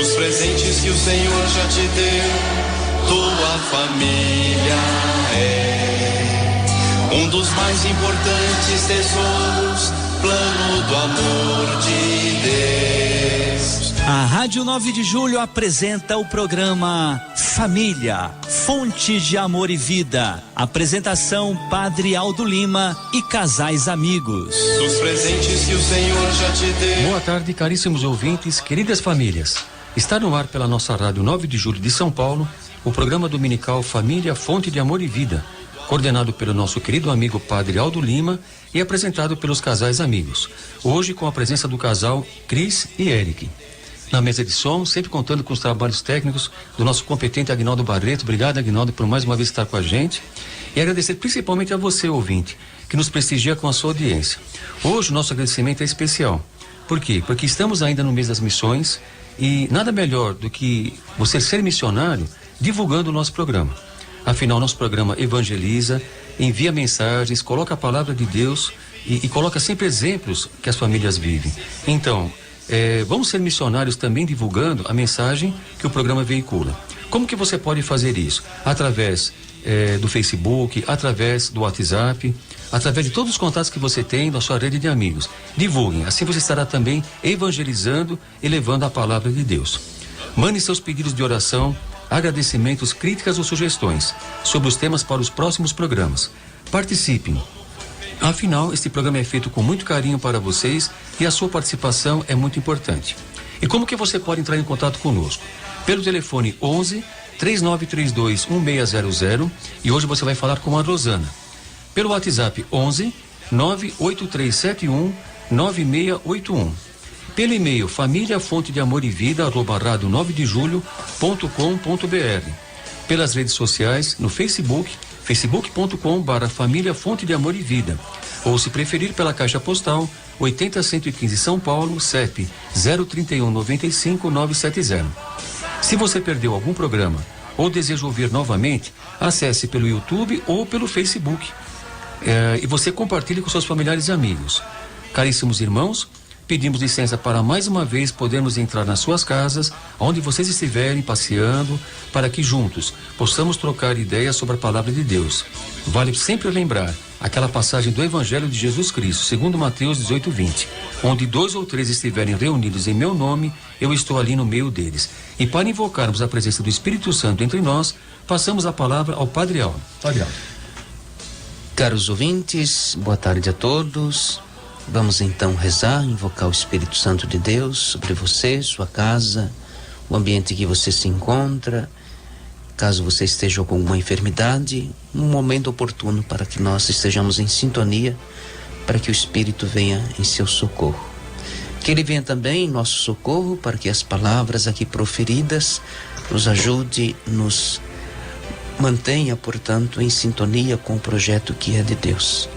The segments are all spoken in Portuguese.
dos presentes que o Senhor já te deu, tua família é um dos mais importantes tesouros, plano do amor de Deus. A Rádio 9 de Julho apresenta o programa Família, Fonte de Amor e Vida. Apresentação Padre Aldo Lima e casais amigos. Dos presentes que o Senhor já te deu. Boa tarde, caríssimos ouvintes, queridas famílias. Está no ar pela nossa Rádio 9 de Julho de São Paulo o programa dominical Família, Fonte de Amor e Vida, coordenado pelo nosso querido amigo Padre Aldo Lima e apresentado pelos casais amigos. Hoje com a presença do casal Cris e Eric. Na mesa de som, sempre contando com os trabalhos técnicos do nosso competente Aguinaldo Barreto. Obrigado, Aguinaldo, por mais uma vez estar com a gente. E agradecer principalmente a você, ouvinte, que nos prestigia com a sua audiência. Hoje o nosso agradecimento é especial. Por quê? Porque estamos ainda no mês das missões e nada melhor do que você ser missionário divulgando o nosso programa. Afinal, nosso programa evangeliza, envia mensagens, coloca a palavra de Deus e coloca sempre exemplos que as famílias vivem. Então, vamos ser missionários também divulgando a mensagem que o programa veicula. Como que você pode fazer isso? Através do Facebook, através do WhatsApp, através de todos os contatos que você tem na sua rede de amigos. Divulguem, assim você estará também evangelizando e levando a palavra de Deus. Mande seus pedidos de oração, agradecimentos, críticas ou sugestões sobre os temas para os próximos programas. Participem. Afinal, este programa é feito com muito carinho para vocês e a sua participação é muito importante. E como que você pode entrar em contato conosco? Pelo telefone 11 3932 1600 e hoje você vai falar com a Rosana. Pelo WhatsApp 11 98371 9681. Pelo e-mail famíliafontedeamorevida@radio9dejulho.com.br. Pelas redes sociais, no Facebook, facebook.com/família Fonte de Amor e Vida, ou se preferir pela caixa postal 80115 São Paulo, CEP 031 95 970. Se você perdeu algum programa ou deseja ouvir novamente, acesse pelo YouTube ou pelo Facebook e você compartilhe com seus familiares e amigos. Caríssimos irmãos, pedimos licença para mais uma vez podermos entrar nas suas casas, onde vocês estiverem passeando, para que juntos possamos trocar ideias sobre a palavra de Deus. Vale sempre lembrar aquela passagem do Evangelho de Jesus Cristo, segundo Mateus 18:20, onde 2 ou 3 estiverem reunidos em meu nome, eu estou ali no meio deles. E para invocarmos a presença do Espírito Santo entre nós, passamos a palavra ao Padre Aldo. Padre Aldo. Caros ouvintes, boa tarde a todos. Vamos então rezar, invocar o Espírito Santo de Deus sobre você, sua casa, o ambiente que você se encontra. Caso você esteja com alguma enfermidade, um momento oportuno para que nós estejamos em sintonia, para que o Espírito venha em seu socorro. Que Ele venha também em nosso socorro, para que as palavras aqui proferidas nos ajude, nos mantenha, portanto, em sintonia com o projeto que é de Deus.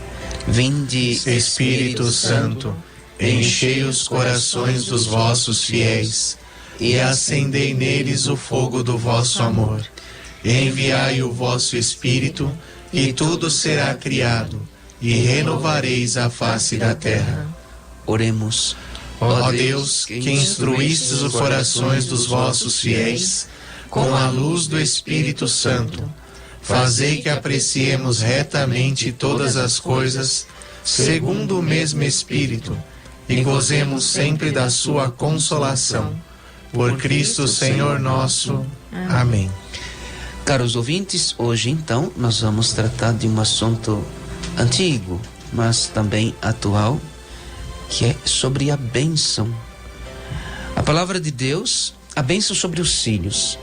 Vinde, Espírito Santo, enchei os corações dos vossos fiéis e acendei neles o fogo do vosso amor. Enviai o vosso Espírito e tudo será criado e renovareis a face da terra. Oremos. Ó Deus, que instruístes os corações dos vossos fiéis com a luz do Espírito Santo, fazei que apreciemos retamente todas as coisas, segundo o mesmo Espírito, e gozemos sempre da sua consolação. Por Cristo Senhor nosso. Amém. Caros ouvintes, hoje então nós vamos tratar de um assunto antigo, mas também atual, que é sobre a bênção. A palavra de Deus, a bênção sobre os filhos.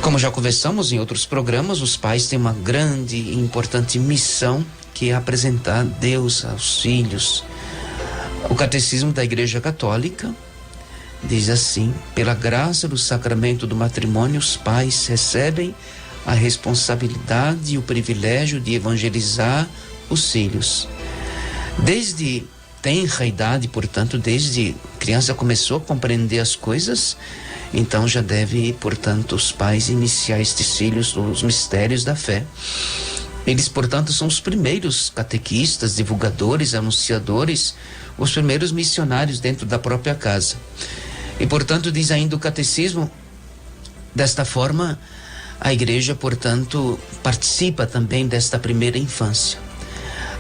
Como já conversamos em outros programas, os pais têm uma grande e importante missão, que é apresentar Deus aos filhos. O Catecismo da Igreja Católica diz assim: pela graça do sacramento do matrimônio, os pais recebem a responsabilidade e o privilégio de evangelizar os filhos. Desde tenra idade, portanto, desde criança começou a compreender as coisas, então já deve, portanto, os pais iniciar estes filhos nos mistérios da fé. Eles, portanto, são os primeiros catequistas, divulgadores, anunciadores, os primeiros missionários dentro da própria casa. E, portanto, diz ainda o catecismo, desta forma, a igreja, portanto, participa também desta primeira infância.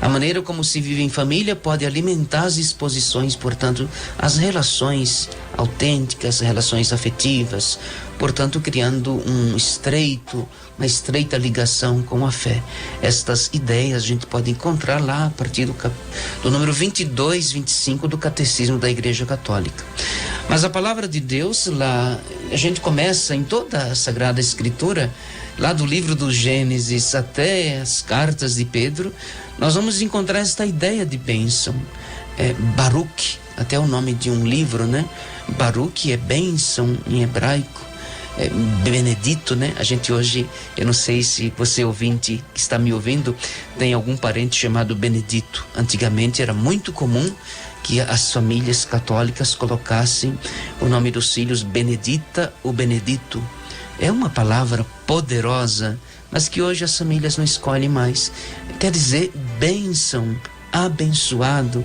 A maneira como se vive em família pode alimentar as disposições, portanto, as relações autênticas, relações afetivas, portanto, criando uma estreita ligação com a fé. Estas ideias a gente pode encontrar lá a partir do número 22, 25 do Catecismo da Igreja Católica. Mas a palavra de Deus, lá, a gente começa em toda a Sagrada Escritura, lá do livro do Gênesis até as cartas de Pedro, nós vamos encontrar esta ideia de bênção. Baruch, até o nome de um livro, né? Baruch é bênção em hebraico, benedito, né? A gente hoje, eu não sei se você ouvinte que está me ouvindo, tem algum parente chamado Benedito. Antigamente era muito comum que as famílias católicas colocassem o nome dos filhos Benedita ou Benedito. É uma palavra poderosa, mas que hoje as famílias não escolhem mais. Quer dizer bênção, abençoado.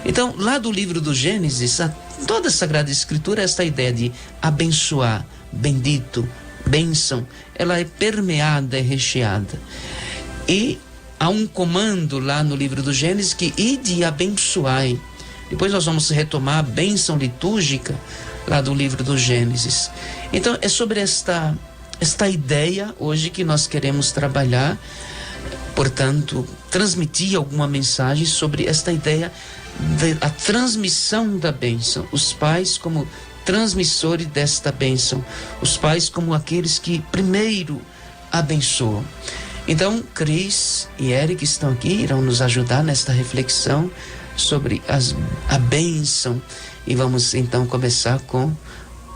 Então, lá do livro do Gênesis, toda a Sagrada Escritura, esta ideia de abençoar, bendito, bênção, ela é permeada, é recheada. E há um comando lá no livro do Gênesis que ide e abençoai. Depois nós vamos retomar a bênção litúrgica lá do livro do Gênesis. Então é sobre esta ideia hoje que nós queremos trabalhar, portanto, transmitir alguma mensagem sobre esta ideia da transmissão da bênção. Os pais como transmissores desta bênção, os pais como aqueles que primeiro abençoam. Então, Cris e Eric estão aqui, irão nos ajudar nesta reflexão sobre a bênção. E vamos então começar com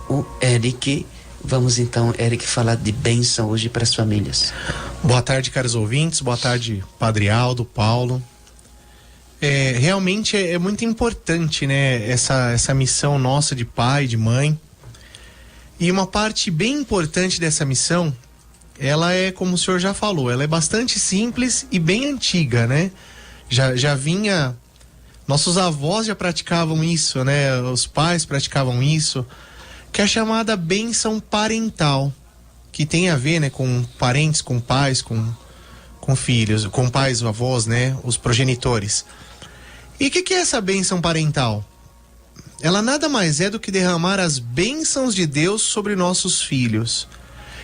o Eric. Vamos então, Eric, falar de bênção hoje para as famílias. Boa tarde, caros ouvintes. Boa tarde, Padre Aldo, Paulo. Realmente é muito importante, né, essa missão nossa de pai, de mãe. E uma parte bem importante dessa missão, ela é, como o senhor já falou, ela é bastante simples e bem antiga, né? Já vinha... Nossos avós já praticavam isso, né? Os pais praticavam isso, que é a chamada bênção parental, que tem a ver, né, com parentes, com pais, com filhos, com pais, avós, né, os progenitores. E o que é essa bênção parental? Ela nada mais é do que derramar as bênçãos de Deus sobre nossos filhos.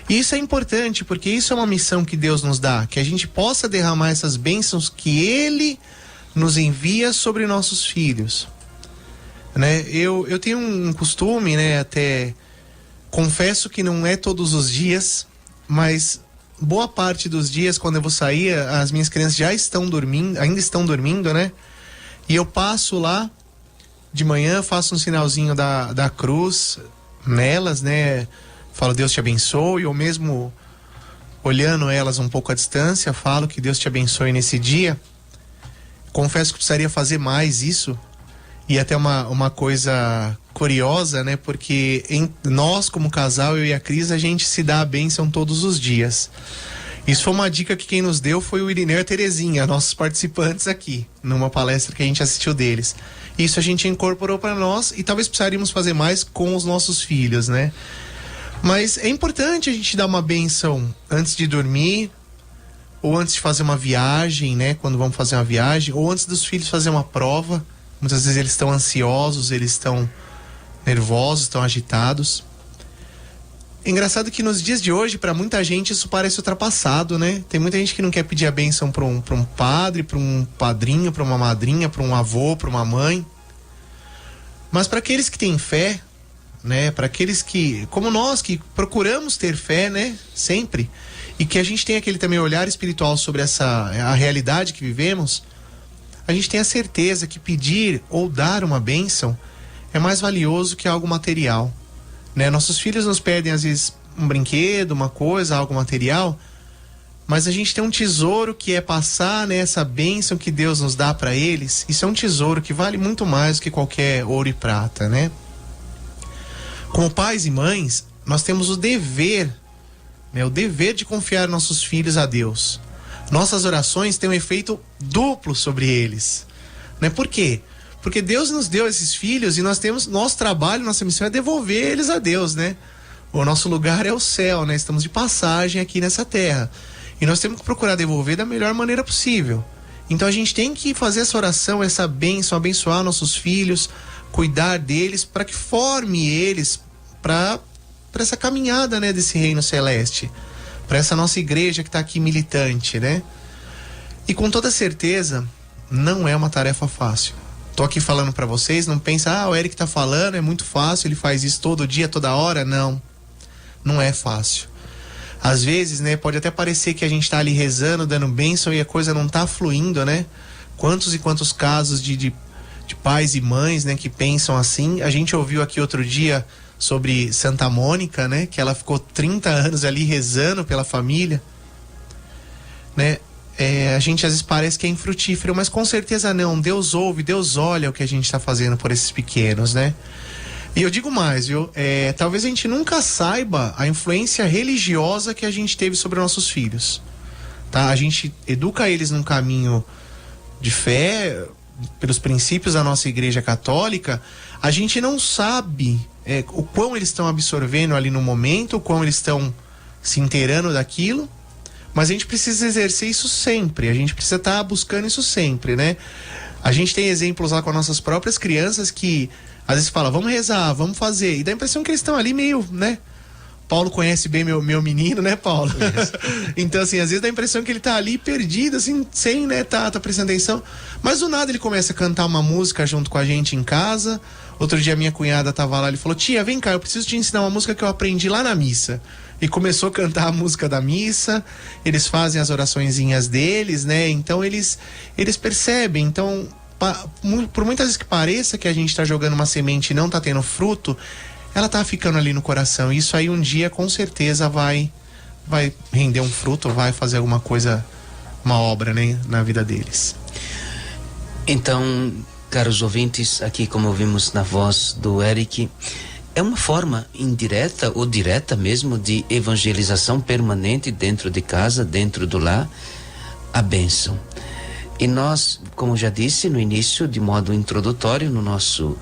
E isso é importante, porque isso é uma missão que Deus nos dá, que a gente possa derramar essas bênçãos que Ele nos envia sobre nossos filhos, né? Eu tenho um costume, né? Até confesso que não é todos os dias, mas boa parte dos dias, quando eu vou sair, as minhas crianças já estão dormindo, ainda estão dormindo, né? E eu passo lá de manhã, faço um sinalzinho da cruz nelas, né? Falo, Deus te abençoe, ou mesmo olhando elas um pouco à distância, falo que Deus te abençoe nesse dia. Confesso que precisaria fazer mais isso. E até uma coisa curiosa, né? Porque nós, como casal, eu e a Cris, a gente se dá a bênção todos os dias. Isso foi uma dica que quem nos deu foi o Irineu e a Terezinha, nossos participantes aqui, numa palestra que a gente assistiu deles. Isso a gente incorporou para nós e talvez precisaríamos fazer mais com os nossos filhos, né? Mas é importante a gente dar uma bênção antes de dormir, ou antes de fazer uma viagem, né? Quando vamos fazer uma viagem, ou antes dos filhos fazer uma prova. Muitas vezes eles estão ansiosos, eles estão nervosos, estão agitados. É engraçado que nos dias de hoje, para muita gente, isso parece ultrapassado, né? Tem muita gente que não quer pedir a bênção para um padre, para um padrinho, para uma madrinha, para um avô, para uma mãe. Mas para aqueles que têm fé, né? Para aqueles que, como nós, que procuramos ter fé, né? Sempre. E que a gente tem aquele também olhar espiritual sobre a realidade que vivemos, a gente tem a certeza que pedir ou dar uma bênção é mais valioso que algo material, né? Nossos filhos nos pedem às vezes um brinquedo, uma coisa, algo material, mas a gente tem um tesouro que é passar, né, essa bênção que Deus nos dá para eles. Isso é um tesouro que vale muito mais do que qualquer ouro e prata, né? Como pais e mães, nós temos o dever de confiar nossos filhos a Deus. Nossas orações têm um efeito duplo sobre eles, né? Por quê? Porque Deus nos deu esses filhos e nós temos, nosso trabalho, nossa missão é devolver eles a Deus, né? O nosso lugar é o céu, né? Estamos de passagem aqui nessa terra. E nós temos que procurar devolver da melhor maneira possível. Então a gente tem que fazer essa oração, essa bênção, abençoar nossos filhos, cuidar deles, para que forme eles para essa caminhada, né, desse reino celeste, para essa nossa igreja que está aqui militante, né? E com toda certeza, não é uma tarefa fácil. Tô aqui falando para vocês, não pensa, o Eric tá falando, é muito fácil, ele faz isso todo dia, toda hora. Não é fácil. Às vezes, né, pode até parecer que a gente tá ali rezando, dando bênção e a coisa não tá fluindo, né? Quantos e quantos casos de pais e mães, né, que pensam assim. A gente ouviu aqui outro dia sobre Santa Mônica, né, que ela ficou 30 anos ali rezando pela família, né? A gente às vezes parece que é infrutífero, mas com certeza não. Deus ouve, Deus olha o que a gente está fazendo por esses pequenos, né? E eu digo mais, viu? Talvez a gente nunca saiba a influência religiosa que a gente teve sobre nossos filhos, tá? A gente educa eles num caminho de fé, pelos princípios da nossa igreja católica. A gente não sabe o quão eles estão absorvendo ali no momento, o quão eles estão se inteirando daquilo. Mas a gente precisa exercer isso sempre, a gente precisa estar buscando isso sempre, né? A gente tem exemplos lá com as nossas próprias crianças que às vezes fala, vamos rezar, vamos fazer, e dá a impressão que eles estão ali meio, né? Paulo conhece bem meu menino, né, Paulo? Então, assim, às vezes dá a impressão que ele tá ali perdido, assim, sem, né, tá prestando atenção. Mas do nada ele começa a cantar uma música junto com a gente em casa. Outro dia minha cunhada tava lá, ele falou, tia, vem cá, eu preciso te ensinar uma música que eu aprendi lá na missa. E começou a cantar a música da missa, eles fazem as oraçõezinhas deles, né? Então eles percebem. Então, por muitas vezes que pareça que a gente tá jogando uma semente e não tá tendo fruto, ela tá ficando ali no coração. E isso aí um dia com certeza vai render um fruto, vai fazer alguma coisa, uma obra, né, na vida deles. Então, caros ouvintes, aqui como ouvimos na voz do Eric, é uma forma indireta ou direta mesmo de evangelização permanente dentro de casa, dentro do lar, a bênção. E nós, como já disse no início, de modo introdutório, no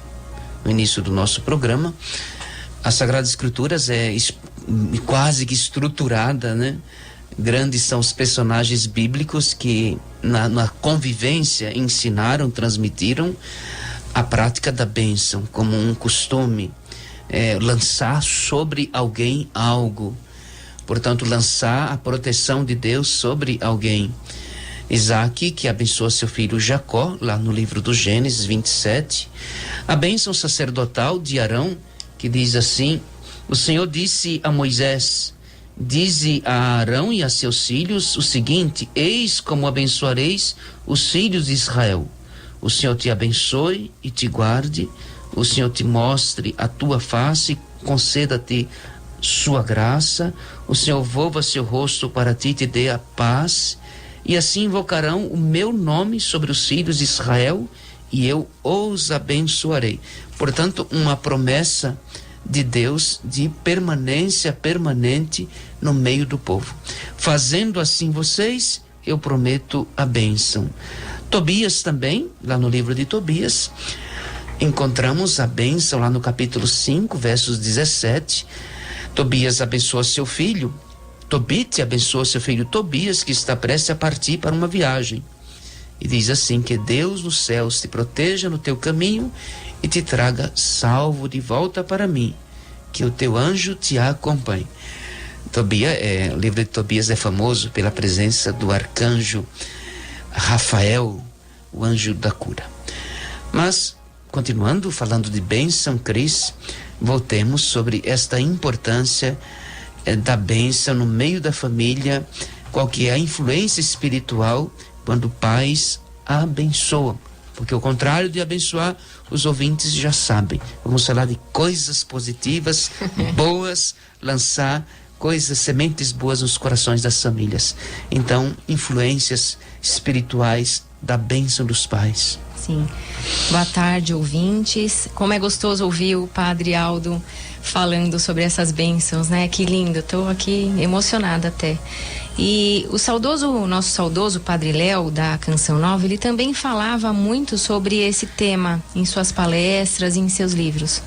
início do nosso programa, a Sagrada Escrituras é quase que estruturada, né? Grandes são os personagens bíblicos que na convivência ensinaram, transmitiram a prática da bênção como um costume. Lançar sobre alguém algo, portanto lançar a proteção de Deus sobre alguém. Isaac, que abençoa seu filho Jacó, lá no livro do Gênesis 27, a bênção sacerdotal de Arão, que diz assim: o Senhor disse a Moisés, dize a Arão e a seus filhos o seguinte: eis como abençoareis os filhos de Israel, o Senhor te abençoe e te guarde, o Senhor te mostre a tua face, conceda-te sua graça, o Senhor volva seu rosto para ti e te dê a paz, e assim invocarão o meu nome sobre os filhos de Israel, e eu os abençoarei. Portanto, uma promessa de Deus de permanência permanente no meio do povo. Fazendo assim vocês, eu prometo a bênção. Tobias também, lá no livro de Tobias, encontramos a bênção lá no capítulo 5, versos 17. Tobias abençoa seu filho, Tobite abençoa seu filho Tobias, que está prestes a partir para uma viagem. E diz assim: que Deus nos céus te proteja no teu caminho e te traga salvo de volta para mim, que o teu anjo te acompanhe. O livro de Tobias é famoso pela presença do arcanjo Rafael, o anjo da cura. Mas continuando falando de bênção, Cris, voltemos sobre esta importância da bênção no meio da família, qual que é a influência espiritual quando pais abençoam. Porque o contrário de abençoar, os ouvintes já sabem. Vamos falar de coisas positivas, boas, lançar coisas, sementes boas nos corações das famílias. Então, influências espirituais da bênção dos pais. Sim. Boa tarde, ouvintes. Como é gostoso ouvir o Padre Aldo falando sobre essas bênçãos, né? Que lindo, estou aqui emocionada até. E nosso saudoso Padre Léo, da Canção Nova, ele também falava muito sobre esse tema em suas palestras e em seus livros.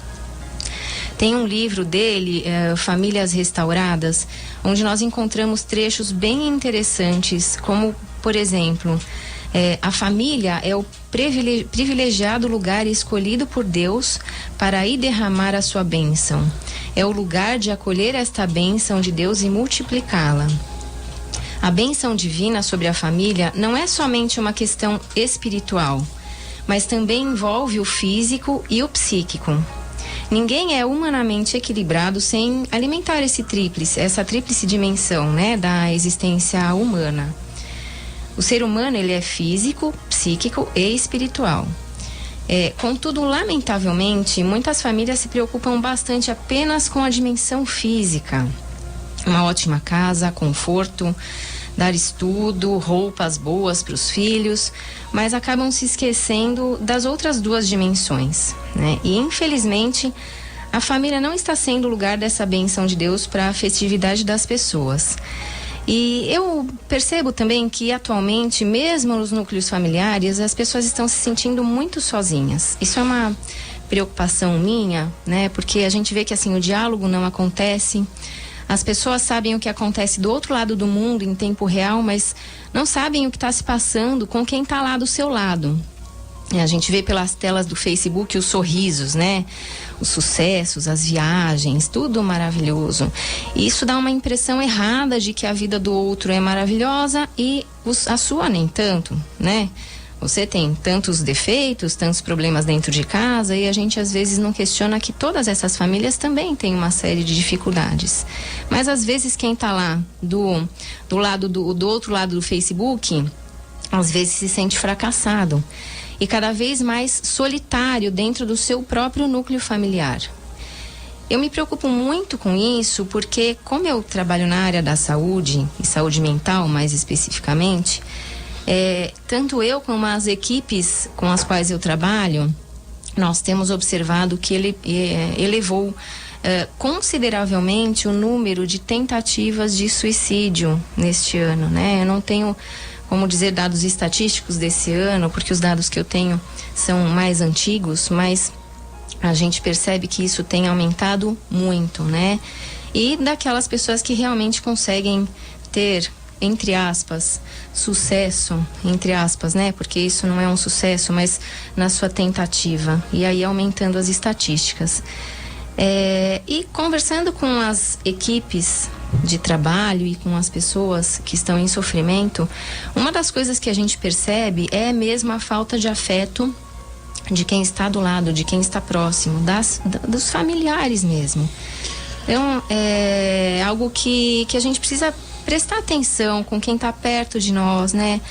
Tem um livro dele, Famílias Restauradas, onde nós encontramos trechos bem interessantes, como, por exemplo, a família é o privilegiado lugar escolhido por Deus para ir derramar a sua bênção. É o lugar de acolher esta bênção de Deus e multiplicá-la. A bênção divina sobre a família não é somente uma questão espiritual, mas também envolve o físico e o psíquico. Ninguém é humanamente equilibrado sem alimentar essa tríplice dimensão, né, da existência humana. O ser humano, ele é físico, psíquico e espiritual. Contudo, lamentavelmente, muitas famílias se preocupam bastante apenas com a dimensão física. Uma ótima casa, conforto, dar estudo, roupas boas para os filhos, mas acabam se esquecendo das outras duas dimensões, né? E infelizmente a família não está sendo o lugar dessa bênção de Deus para a festividade das pessoas. E eu percebo também que atualmente, mesmo nos núcleos familiares, as pessoas estão se sentindo muito sozinhas. Isso é uma preocupação minha, né? Porque a gente vê que assim o diálogo não acontece. As pessoas sabem o que acontece do outro lado do mundo em tempo real, mas não sabem o que está se passando com quem está lá do seu lado. A gente vê pelas telas do Facebook os sorrisos, né? Os sucessos, as viagens, tudo maravilhoso. E isso dá uma impressão errada de que a vida do outro é maravilhosa e a sua nem tanto, né? Você tem tantos defeitos, tantos problemas dentro de casa e a gente às vezes não questiona que todas essas famílias também têm uma série de dificuldades. Mas às vezes quem está lá do outro lado do Facebook, às vezes se sente fracassado e cada vez mais solitário dentro do seu próprio núcleo familiar. Eu me preocupo muito com isso porque, como eu trabalho na área da saúde e saúde mental mais especificamente, tanto eu como as equipes com as quais eu trabalho, nós temos observado que ele elevou consideravelmente o número de tentativas de suicídio neste ano, né? Eu não tenho como dizer dados estatísticos desse ano, porque os dados que eu tenho são mais antigos, mas a gente percebe que isso tem aumentado muito, né? E daquelas pessoas que realmente conseguem ter, entre aspas, sucesso, entre aspas, né? Porque isso não é um sucesso, mas na sua tentativa. E aí aumentando as estatísticas. E conversando com as equipes de trabalho e com as pessoas que estão em sofrimento, uma das coisas que a gente percebe é mesmo a falta de afeto de quem está do lado, de quem está próximo, dos familiares mesmo. Então, é algo que a gente precisa prestar atenção com quem está perto de nós, né?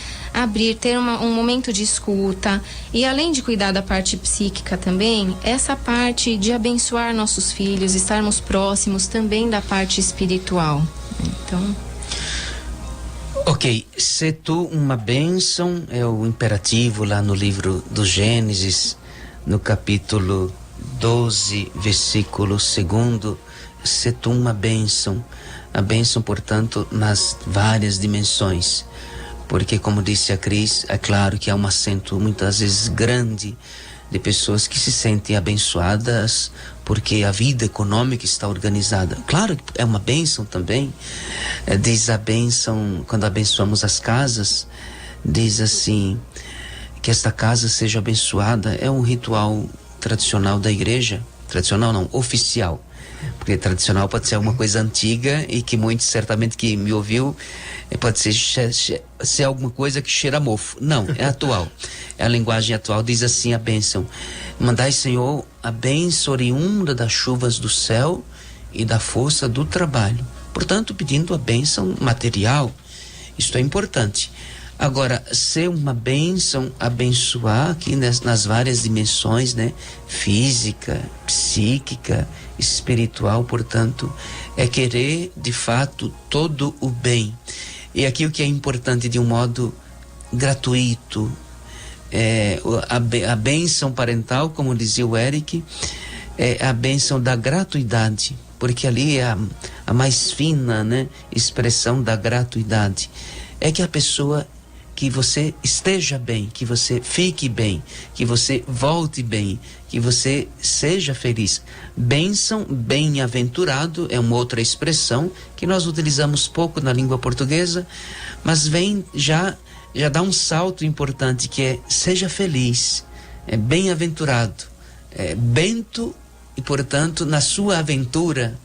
Ter um momento de escuta e, além de cuidar da parte psíquica também, essa parte de abençoar nossos filhos, estarmos próximos também da parte espiritual. Então... Ok, se tu uma bênção é o imperativo lá no livro do Gênesis, no capítulo 12, versículo 2, se tu uma bênção. A bênção, portanto, nas várias dimensões. Porque, como disse a Cris, é claro que há um acento muitas vezes grande de pessoas que se sentem abençoadas porque a vida econômica está organizada. Claro que é uma bênção também. Diz a bênção, quando abençoamos as casas, diz assim, que esta casa seja abençoada. É um ritual tradicional da igreja. Tradicional não, oficial. Porque tradicional pode ser alguma coisa antiga e que muitos certamente que me ouviu pode ser alguma coisa que cheira a mofo. Não, é atual. É a linguagem atual. Diz assim a bênção: mandai, Senhor, a bênção oriunda das chuvas do céu e da força do trabalho. Portanto, pedindo a bênção material. Isto é importante. Agora, ser uma bênção, abençoar aqui nas várias dimensões, né? Física, psíquica, espiritual, portanto, é querer, de fato, todo o bem. E aqui o que é importante de um modo gratuito, a bênção parental, como dizia o Eric, é a bênção da gratuidade. porque ali é a mais fina, né, expressão da gratuidade. É que a pessoa, que você esteja bem, que você fique bem, que você volte bem, que você seja feliz. Bênção, bem-aventurado é uma outra expressão que nós utilizamos pouco na língua portuguesa, mas vem já dá um salto importante, que é seja feliz, é bem-aventurado, é bento, e portanto na sua aventura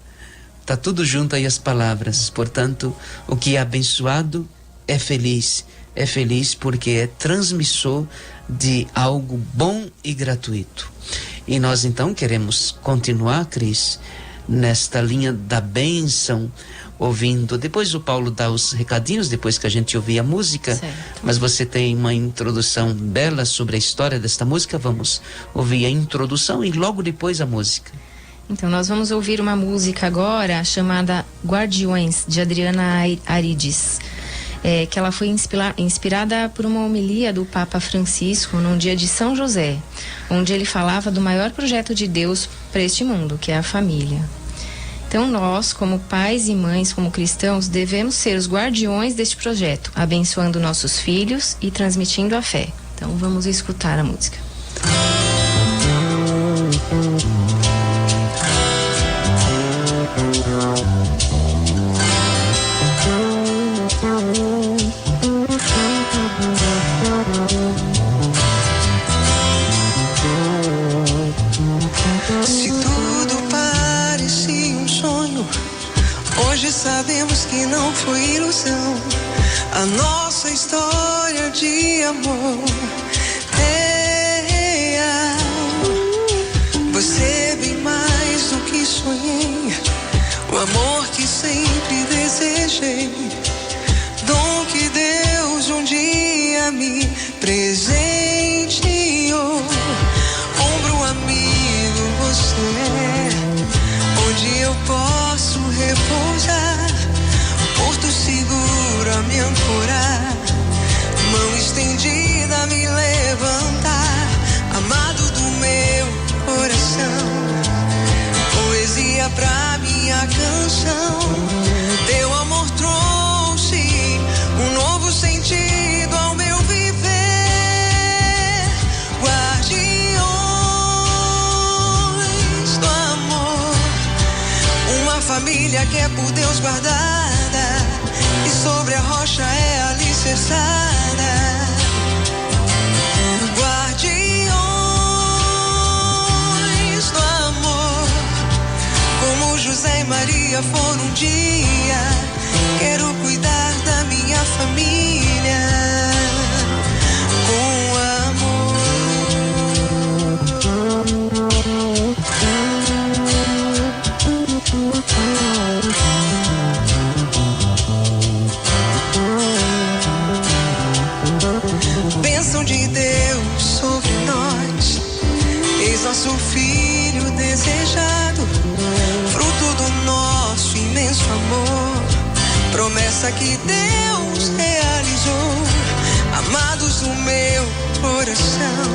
está tudo junto aí as palavras. Portanto, o que é abençoado é feliz porque é transmissor de algo bom e gratuito. E nós então queremos continuar, Cris, nesta linha da bênção, ouvindo. Depois o Paulo dá os recadinhos, depois que a gente ouvir a música. Certo. Mas você tem uma introdução bela sobre a história desta música. Vamos ouvir a introdução e logo depois a música. Então nós vamos ouvir uma música agora chamada Guardiões, de Adriana Arides. Que ela foi inspirada por uma homilia do Papa Francisco num dia de São José, onde ele falava do maior projeto de Deus para este mundo, que é a família. Então nós, como pais e mães, como cristãos, devemos ser os guardiões deste projeto, abençoando nossos filhos e transmitindo a fé. Então vamos escutar a música. Se tudo parecia um sonho, hoje sabemos que não foi ilusão. A nossa história de amor é real. Você é bem mais do que sonhei, o amor que sempre desejei, dom que Deus um dia me presenteou. Ombro amigo você é, onde eu posso repousar, porto seguro a me ancorar, mão estendida a me levantar, amado do meu coração, poesia pra minha canção. Teu amor trouxe um novo sentido ao meu viver. Guardiões do amor, uma família que é por Deus guardada e sobre a rocha é alicerçada. Guardiões do amor, como José e Maria foram um dia. Quero cuidar da minha família com amor. Bênção de Deus sobre nós, eis nosso filho desejado, fruto do nosso imenso amor, promessa que Deus realizou. Amados do meu coração,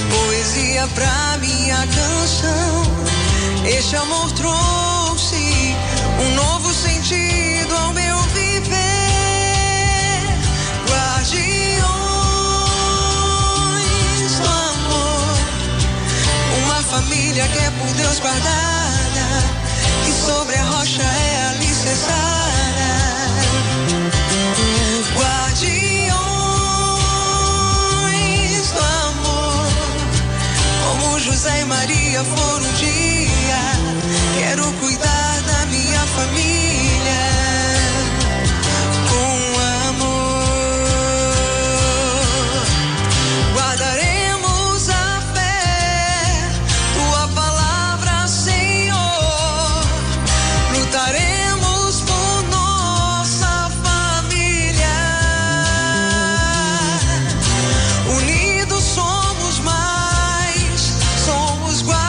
poesia pra minha canção. Este amor trouxe um novo sentido ao meu viver. Guardiões do amor, uma família que é por Deus guardada e sobre a rocha é alicerçada. Guardiões do amor, como José e Maria foram um dia. Quero cuidar da minha família com amor. Guardaremos a fé, tua palavra, Senhor. Lutaremos por nossa família. Unidos somos mais, somos guardiões.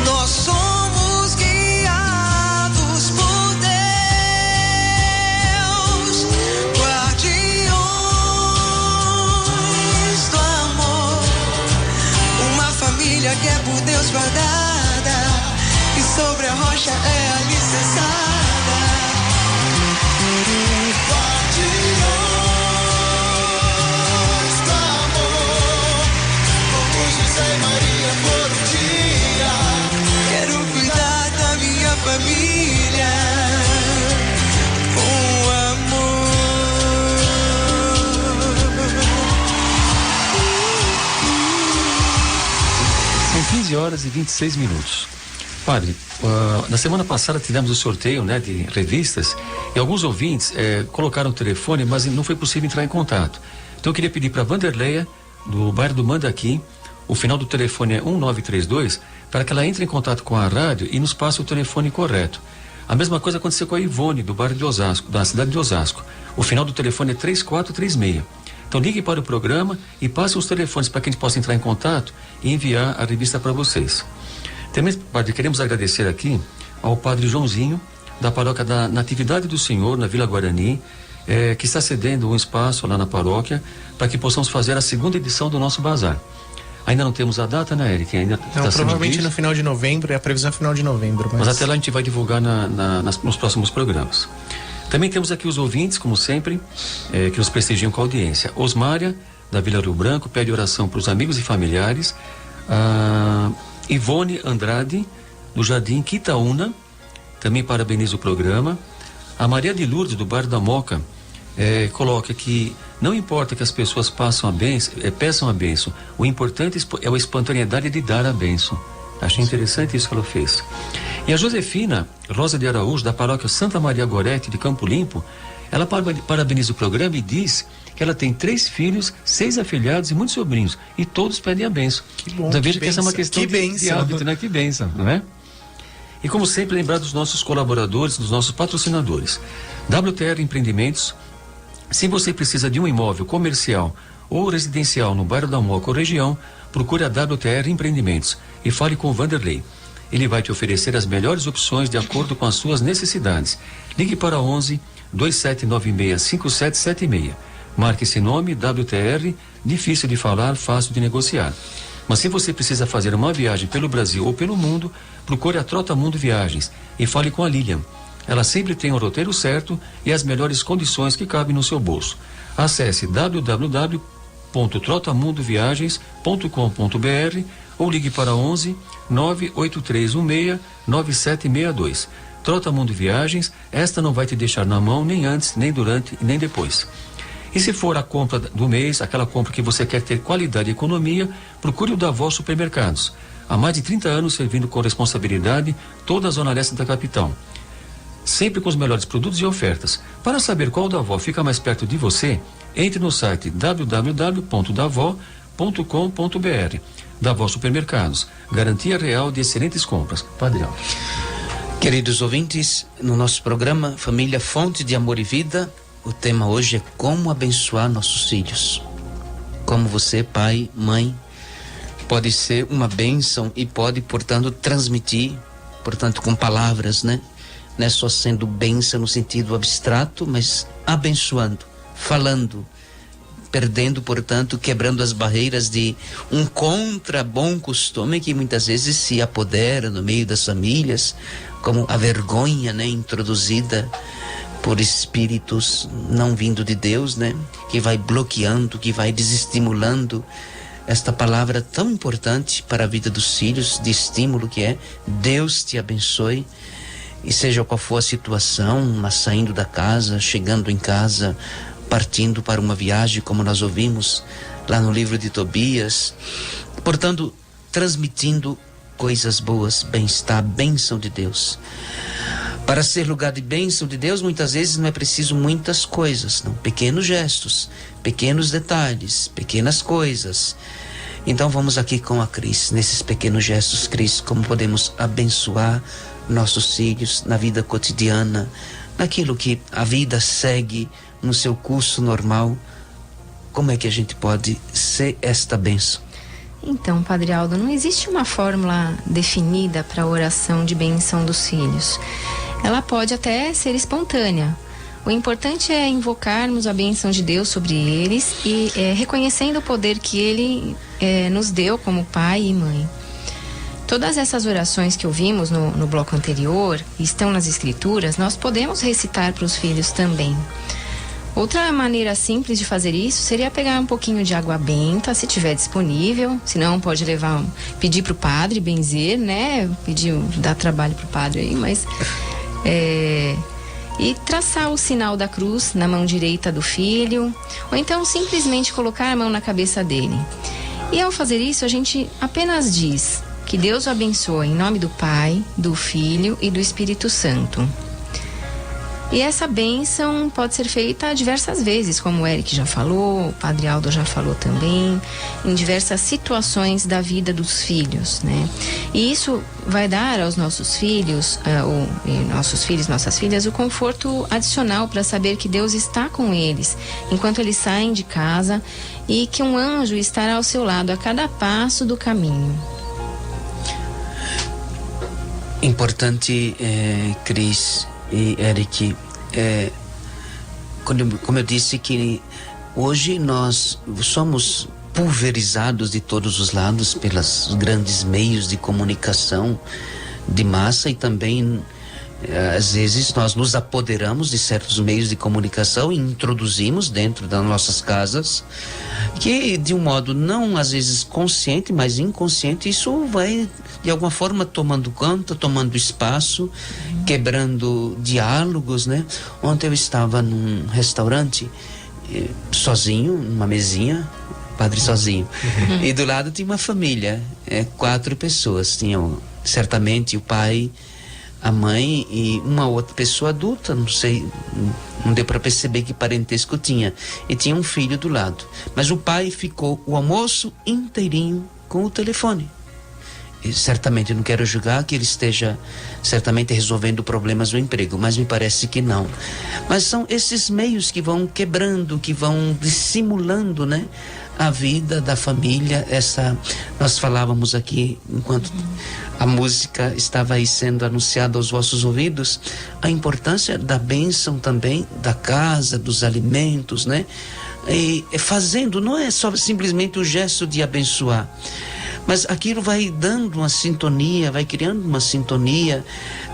Nós somos guiados por Deus. Guardiões do amor, uma família que é por Deus guardada sobre a rocha é alicerçada. Guardiões do amor, como José e Maria por um dia. Quero cuidar da minha família com amor. São 15 horas e 26 minutos. Padre, na semana passada tivemos o sorteio, né, de revistas, e alguns ouvintes colocaram o telefone, mas não foi possível entrar em contato. Então eu queria pedir para a Vanderleia, do bairro do Mandaqui, o final do telefone é 1932, para que ela entre em contato com a rádio e nos passe o telefone correto. A mesma coisa aconteceu com a Ivone, do bairro de Osasco, da cidade de Osasco. O final do telefone é 3436. Então ligue para o programa e passe os telefones para que a gente possa entrar em contato e enviar a revista para vocês. Também, padre, queremos agradecer aqui ao padre Joãozinho, da paróquia da Natividade do Senhor, na Vila Guarani, que está cedendo um espaço lá na paróquia para que possamos fazer a segunda edição do nosso bazar. Ainda não temos a data, né, Eric? Ainda não, provavelmente no final de novembro, é a previsão final de novembro. Mas até lá a gente vai divulgar nos próximos programas. Também temos aqui os ouvintes, como sempre, que nos prestigiam com a audiência. Osmária, da Vila Rio Branco, pede oração para os amigos e familiares. Ivone Andrade, do Jardim Quitaúna, também parabeniza o programa. A Maria de Lourdes, do bairro da Moca, coloca que não importa que as pessoas peçam a bênção, o importante é a espontaneidade de dar a bênção. Achei interessante isso que ela fez. E a Josefina Rosa de Araújo, da paróquia Santa Maria Gorete, de Campo Limpo, ela parabeniza o programa e diz que ela tem 3 filhos, 6 afilhados e muitos sobrinhos, e todos pedem a bênção. Que bom, então veja que essa é uma questão de hábito, né? Que bênção, não é? E como sempre, lembrar dos nossos colaboradores, dos nossos patrocinadores. WTR Empreendimentos. Se você precisa de um imóvel comercial ou residencial no bairro da Moca ou região, procure a WTR Empreendimentos e fale com o Vanderlei. Ele vai te oferecer as melhores opções de acordo com as suas necessidades. Ligue para 11 2796 5776. Marque esse nome, WTR, difícil de falar, fácil de negociar. Mas se você precisa fazer uma viagem pelo Brasil ou pelo mundo, procure a Trota Mundo Viagens e fale com a Lilian. Ela sempre tem o roteiro certo e as melhores condições que cabem no seu bolso. Acesse www.trotamundoviagens.com.br ou ligue para 11 98316 9762. Trota Mundo Viagens, esta não vai te deixar na mão nem antes, nem durante e nem depois. E se for a compra do mês, aquela compra que você quer ter qualidade e economia, procure o Davó Supermercados. Há mais de 30 anos servindo com responsabilidade toda a zona leste da capital. Sempre com os melhores produtos e ofertas. Para saber qual Davó fica mais perto de você, entre no site www.davó.com.br. Davó Supermercados, garantia real de excelentes compras. Padre Alves. Queridos ouvintes, no nosso programa Família Fonte de Amor e Vida, o tema hoje é como abençoar nossos filhos. Como você, pai, mãe, pode ser uma bênção e pode, portanto, transmitir, portanto, com palavras, né? Não é só sendo bênção no sentido abstrato, mas abençoando, falando, perdendo, portanto, quebrando as barreiras de um contra-bom costume que muitas vezes se apodera no meio das famílias, como a vergonha, né, introduzida por espíritos não vindo de Deus, né, que vai bloqueando, que vai desestimulando esta palavra tão importante para a vida dos filhos, de estímulo que é: Deus te abençoe. E seja qual for a situação, mas saindo da casa, chegando em casa, partindo para uma viagem, como nós ouvimos lá no livro de Tobias, portanto, transmitindo coisas boas, bem-estar, bênção de Deus. Para ser lugar de bênção de Deus, muitas vezes não é preciso muitas coisas, não, pequenos gestos, pequenos detalhes, pequenas coisas. Então vamos aqui com a Cris, nesses pequenos gestos, Cris, como podemos abençoar nossos filhos na vida cotidiana, naquilo que a vida segue no seu curso normal. Como é que a gente pode ser esta bênção? Então, Padre Aldo, não existe uma fórmula definida para a oração de benção dos filhos. Ela pode até ser espontânea. O importante é invocarmos a bênção de Deus sobre eles e reconhecendo o poder que Ele nos deu como pai e mãe. Todas essas orações que ouvimos no bloco anterior, estão nas Escrituras, nós podemos recitar para os filhos também. Outra maneira simples de fazer isso seria pegar um pouquinho de água benta, se tiver disponível. Se não, pode pedir para o padre benzer, né? Dar trabalho para o padre aí, mas... e traçar o sinal da cruz na mão direita do filho, ou então simplesmente colocar a mão na cabeça dele. E ao fazer isso, a gente apenas diz que Deus o abençoe em nome do Pai, do Filho e do Espírito Santo. E essa bênção pode ser feita diversas vezes, como o Eric já falou, o Padre Aldo já falou também, em diversas situações da vida dos filhos, né? E isso vai dar aos nossos filhos, nossas filhas, o conforto adicional para saber que Deus está com eles enquanto eles saem de casa e que um anjo estará ao seu lado a cada passo do caminho. Importante, Cris e Eric, como eu disse, que hoje nós somos pulverizados de todos os lados pelos grandes meios de comunicação de massa, e também às vezes nós nos apoderamos de certos meios de comunicação e introduzimos dentro das nossas casas, que de um modo não às vezes consciente, mas inconsciente, isso vai de alguma forma tomando conta, tomando espaço, quebrando diálogos, né? Ontem eu estava num restaurante sozinho, numa mesinha, padre sozinho, e do lado tinha uma família, 4 pessoas, tinham certamente o pai, a mãe e uma outra pessoa adulta, não sei, não deu para perceber que parentesco tinha, e tinha um filho do lado, mas o pai ficou o almoço inteirinho com o telefone. E certamente, eu não quero julgar que ele esteja certamente resolvendo problemas do emprego, mas me parece que não. Mas são esses meios que vão quebrando, que vão dissimulando, né, a vida da família. Nós falávamos aqui, enquanto a música estava aí sendo anunciada aos vossos ouvidos, a importância da bênção também da casa, dos alimentos, né? E fazendo, não é só simplesmente o gesto de abençoar, mas aquilo vai dando uma sintonia, vai criando uma sintonia,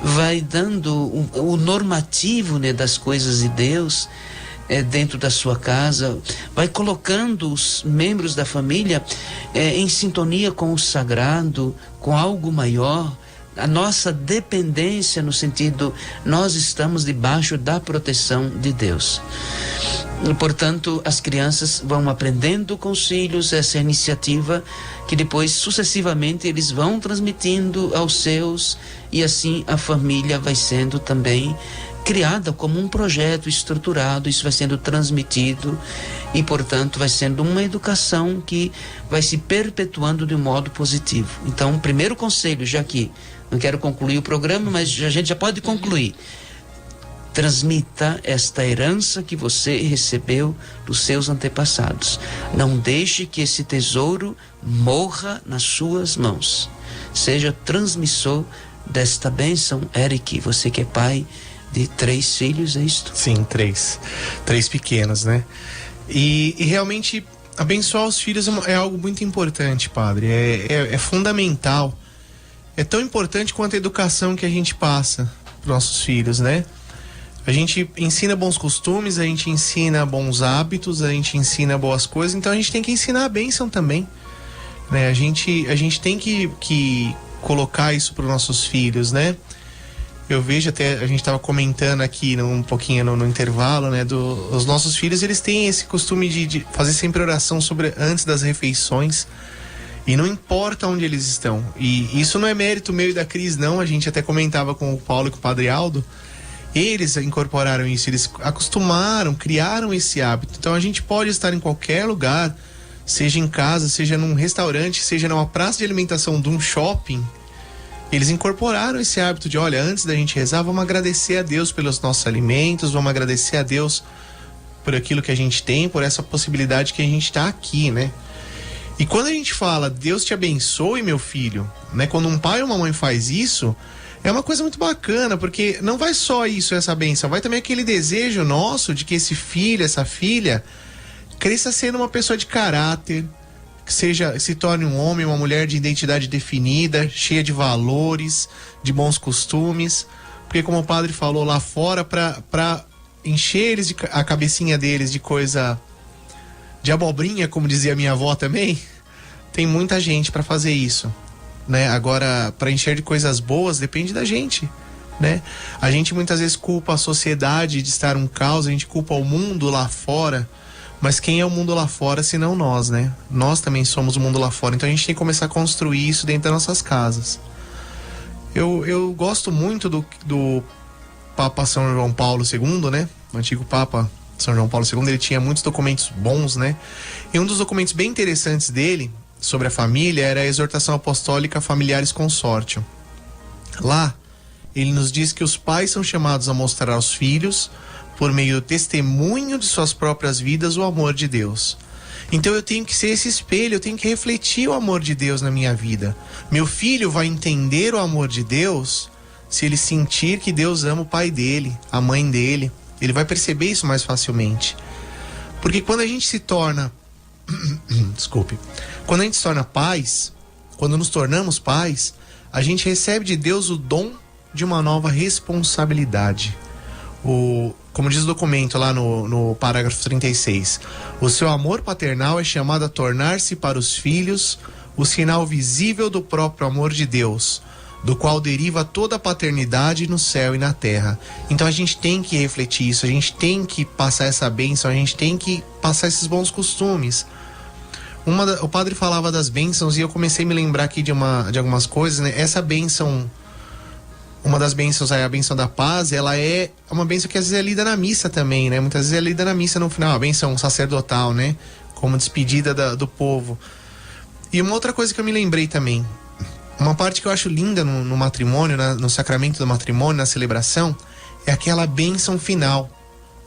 vai dando o normativo, né, das coisas de Deus dentro da sua casa, vai colocando os membros da família em sintonia com o sagrado, com algo maior. A nossa dependência no sentido, nós estamos debaixo da proteção de Deus. E, portanto, as crianças vão aprendendo com os filhos essa iniciativa que depois, sucessivamente, eles vão transmitindo aos seus, e assim a família vai sendo também criada como um projeto estruturado, isso vai sendo transmitido e, portanto, vai sendo uma educação que vai se perpetuando de um modo positivo. Então, o primeiro conselho, já que não quero concluir o programa, mas a gente já pode concluir: transmita esta herança que você recebeu dos seus antepassados. Não deixe que esse tesouro morra nas suas mãos. Seja transmissor desta bênção. Eric, você que é pai de 3 filhos, é isto? Sim, 3 pequenos, né? E realmente abençoar os filhos é algo muito importante, padre. É fundamental. É tão importante quanto a educação que a gente passa para os nossos filhos, né? A gente ensina bons costumes, a gente ensina bons hábitos, a gente ensina boas coisas, então a gente tem que ensinar a bênção também, né? A gente tem que colocar isso para os nossos filhos, né? Eu vejo até, a gente estava comentando aqui um pouquinho no intervalo, né? Os nossos filhos, eles têm esse costume de fazer sempre oração antes das refeições, e não importa onde eles estão. E isso não é mérito meu e da Cris, não. A gente até comentava com o Paulo e com o Padre Aldo. Eles incorporaram isso, eles acostumaram, criaram esse hábito. Então a gente pode estar em qualquer lugar, seja em casa, seja num restaurante, seja numa praça de alimentação de um shopping. Eles incorporaram esse hábito de, olha, antes da gente rezar, vamos agradecer a Deus pelos nossos alimentos, vamos agradecer a Deus por aquilo que a gente tem, por essa possibilidade que a gente está aqui, né? E quando a gente fala, Deus te abençoe, meu filho, né? Quando um pai ou uma mãe faz isso, é uma coisa muito bacana, porque não vai só isso, essa bênção, vai também aquele desejo nosso de que esse filho, essa filha, cresça sendo uma pessoa de caráter, se torne um homem, uma mulher de identidade definida, cheia de valores, de bons costumes. Porque como o padre falou lá fora, para encher eles a cabecinha deles de coisa de abobrinha, como dizia minha avó também, tem muita gente para fazer isso, né? Agora, para encher de coisas boas, depende da gente, né? A gente muitas vezes culpa a sociedade de estar um caos, a gente culpa o mundo lá fora, mas quem é o mundo lá fora se não nós, né? Nós também somos o mundo lá fora, então a gente tem que começar a construir isso dentro das nossas casas. Eu gosto muito do Papa São João Paulo II, né? O antigo Papa São João Paulo II, ele tinha muitos documentos bons, né? E um dos documentos bem interessantes dele, sobre a família, era a Exortação Apostólica Familiaris Consortio. Lá, ele nos diz que os pais são chamados a mostrar aos filhos, por meio do testemunho de suas próprias vidas, o amor de Deus. Então eu tenho que ser esse espelho, eu tenho que refletir o amor de Deus na minha vida. Meu filho vai entender o amor de Deus se ele sentir que Deus ama o pai dele, a mãe dele. Ele vai perceber isso mais facilmente. Porque quando a gente se torna quando a gente se torna pais, quando nos tornamos pais, a gente recebe de Deus o dom de uma nova responsabilidade. Como diz o documento lá no parágrafo 36, o seu amor paternal é chamado a tornar-se para os filhos o sinal visível do próprio amor de Deus, do qual deriva toda a paternidade no céu e na terra. Então a gente tem que refletir isso, a gente tem que passar essa bênção, a gente tem que passar esses bons costumes. O padre falava das bênçãos e eu comecei a me lembrar aqui de algumas coisas, né? Essa bênção, uma das bênçãos é a bênção da paz, ela é uma bênção que às vezes é lida na missa também, né? Muitas vezes é lida na missa no final, a bênção sacerdotal, né? Como despedida do povo. E uma outra coisa que eu me lembrei também, uma parte que eu acho linda no matrimônio, no sacramento do matrimônio, na celebração, é aquela bênção final,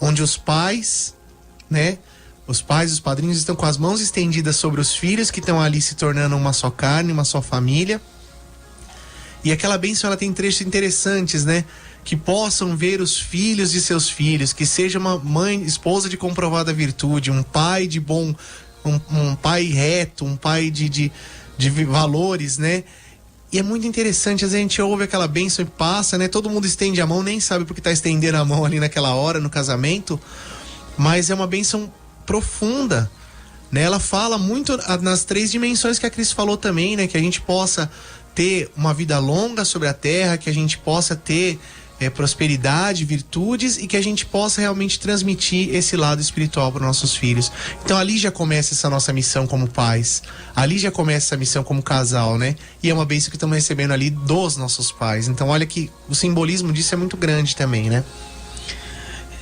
onde os pais, né? Os pais e os padrinhos estão com as mãos estendidas sobre os filhos que estão ali se tornando uma só carne, uma só família. E aquela bênção, ela tem trechos interessantes, né? Que possam ver os filhos de seus filhos, que seja uma mãe, esposa de comprovada virtude, um pai de bom, um pai reto, um pai de valores, né? E é muito interessante, às vezes a gente ouve aquela bênção e passa, né? Todo mundo estende a mão, nem sabe porque está estendendo a mão ali naquela hora, no casamento, mas é uma bênção profunda, né? Ela fala muito nas 3 dimensões que a Cris falou também, né? Que a gente possa ter uma vida longa sobre a terra, que a gente possa ter prosperidade, virtudes e que a gente possa realmente transmitir esse lado espiritual para os nossos filhos. Então ali já começa essa nossa missão como pais, ali já começa essa missão como casal, né? E é uma bênção que estamos recebendo ali dos nossos pais. Então olha que o simbolismo disso é muito grande também, né?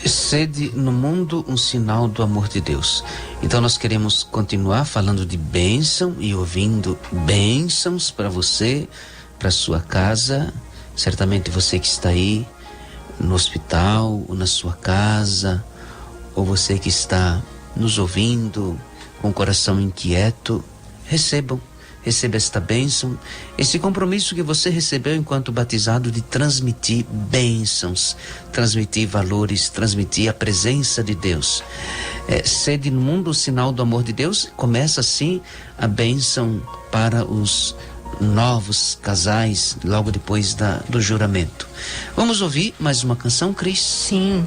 Sede no mundo um sinal do amor de Deus. Então nós queremos continuar falando de bênção e ouvindo bênçãos para você, para sua casa. Certamente você que está aí no hospital, ou na sua casa, ou você que está nos ouvindo com o coração inquieto, receba esta bênção, esse compromisso que você recebeu enquanto batizado de transmitir bênçãos, transmitir valores, transmitir a presença de Deus. Sede no mundo o sinal do amor de Deus. Começa assim a bênção para os novos casais logo depois do juramento. Vamos ouvir mais uma canção, Cris? Sim.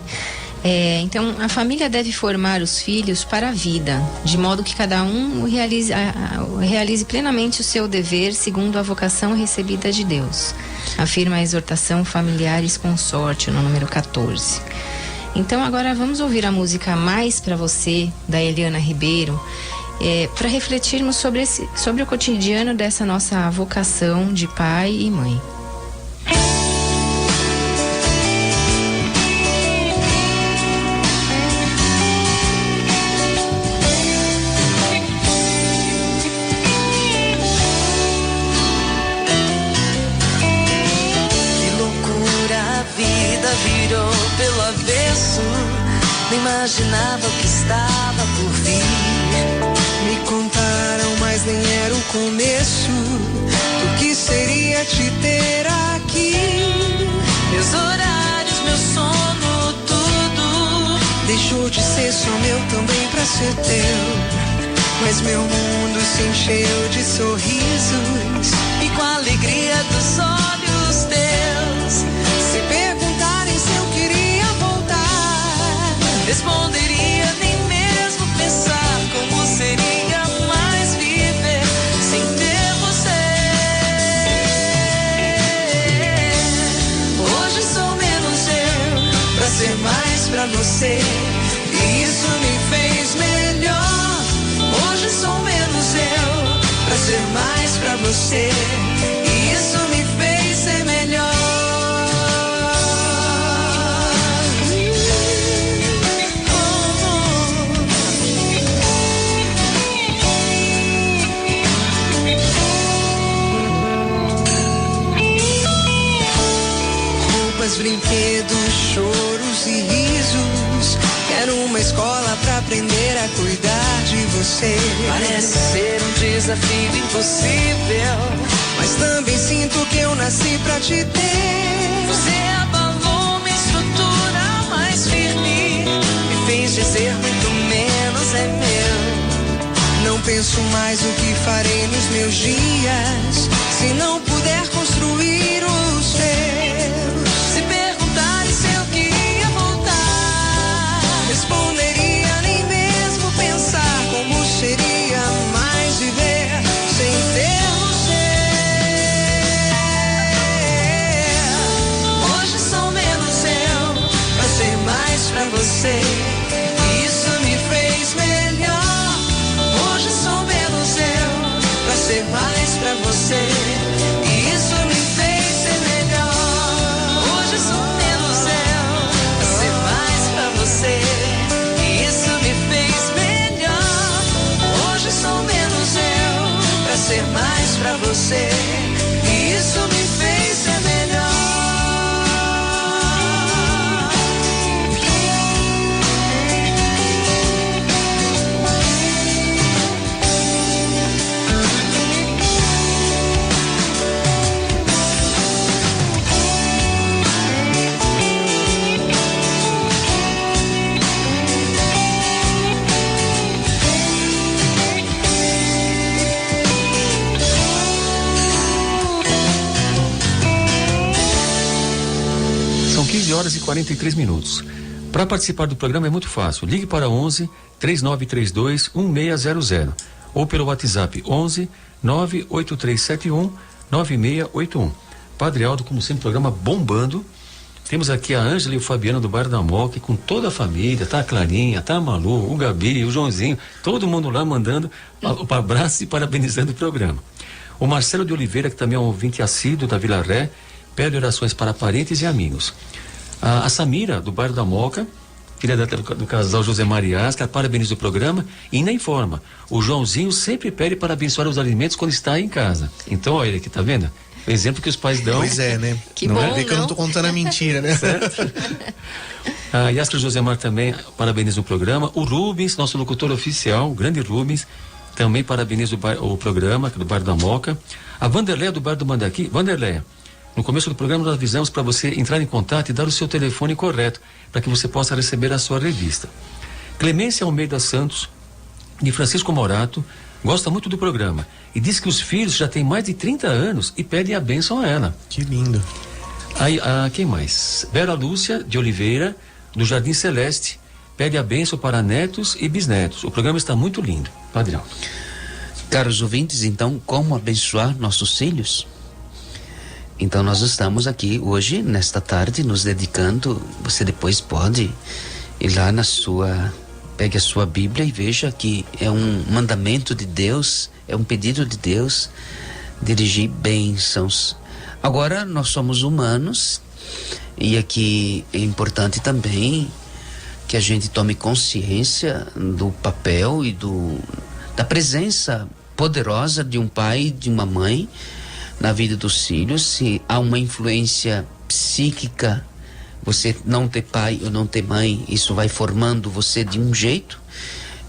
Então a família deve formar os filhos para a vida, de modo que cada um realize plenamente o seu dever segundo a vocação recebida de Deus, afirma a exortação Familiaris Consortio, no número 14. Então agora vamos ouvir a música Mais Pra Você, da Eliana Ribeiro, para refletirmos sobre o cotidiano dessa nossa vocação de pai e mãe. Nem imaginava o que estava por vir. Me contaram, mas nem era o começo do que seria te ter aqui. Meus horários, meu sono, tudo deixou de ser só meu também pra ser teu. Mas meu mundo se encheu de sorrisos e com a alegria dos olhos teus. Se perguntarem se eu queria voltar, responderia nem mesmo pensar como seria mais viver sem ter você. Hoje sou menos eu pra ser mais pra você, e isso me fez melhor. Hoje sou menos eu pra ser mais pra você, e isso me fez ser melhor. Roupas, brinquedos, choros e risos. Quero uma escola pra aprender a cuidar de você. Parece ser um desafio impossível, mas também sinto que eu nasci pra te ter. Você abalou minha estrutura mais firme, me fez dizer muito menos é meu. Não penso mais o que farei nos meus dias se não puder construir os seus. Se perguntarem se eu queria voltar, responderia nem mesmo pensar como seria mais viver sem ter você. Hoje sou menos eu pra ser mais pra você, e isso me fez melhor. Hoje sou menos eu pra ser mais pra você, e isso me fez ser melhor. Hoje sou menos eu pra ser mais pra você, e isso me fez melhor. Hoje sou menos eu pra ser mais pra você, e isso me fez ser melhor. São 15 horas e 43 minutos. Para participar do programa é muito fácil. Ligue para 11 3932 1600 ou pelo WhatsApp 11 98371 9681. Padre Aldo, como sempre, programa bombando. Temos aqui a Ângela e o Fabiano do Bar da Moca, com toda a família, tá a Clarinha, tá a Malu, o Gabi, o Joãozinho, todo mundo lá mandando o abraço e parabenizando o programa. O Marcelo de Oliveira, que também é um ouvinte assíduo da Vila Ré, pede orações para parentes e amigos. A Samira, do Bairro da Moca, filha do casal José Marias, que parabeniza o programa e ainda informa: o Joãozinho sempre pede para abençoar os alimentos quando está em casa. Então, olha aqui, tá vendo? O exemplo que os pais dão. Pois é, né? Que não bom, é ver que eu não tô contando a mentira, né? Certo? A Yastra Josemar também parabeniza o programa. O Rubens, nosso locutor oficial, o grande Rubens, também parabeniza o programa do Bar da Moca. A Vanderleia do Bar do Mandaqui. Vanderleia, no começo do programa nós avisamos para você entrar em contato e dar o seu telefone correto para que você possa receber a sua revista. Clemência Almeida Santos, de Francisco Morato, gosta muito do programa e diz que os filhos já têm mais de 30 anos e pedem a bênção a ela. Que lindo. Aí, quem mais? Vera Lúcia de Oliveira, do Jardim Celeste, pede a bênção para netos e bisnetos. O programa está muito lindo. Padre Aldo. Caros ouvintes, então, como abençoar nossos filhos? Então nós estamos aqui hoje, nesta tarde, nos dedicando. Você depois pode ir lá pegue a sua Bíblia e veja que é um mandamento de Deus, é um pedido de Deus, dirigir bênçãos. Agora, nós somos humanos e aqui é importante também que a gente tome consciência do papel e da presença poderosa de um pai e de uma mãe na vida dos filhos. Se há uma influência psíquica, você não ter pai ou não ter mãe, isso vai formando você de um jeito.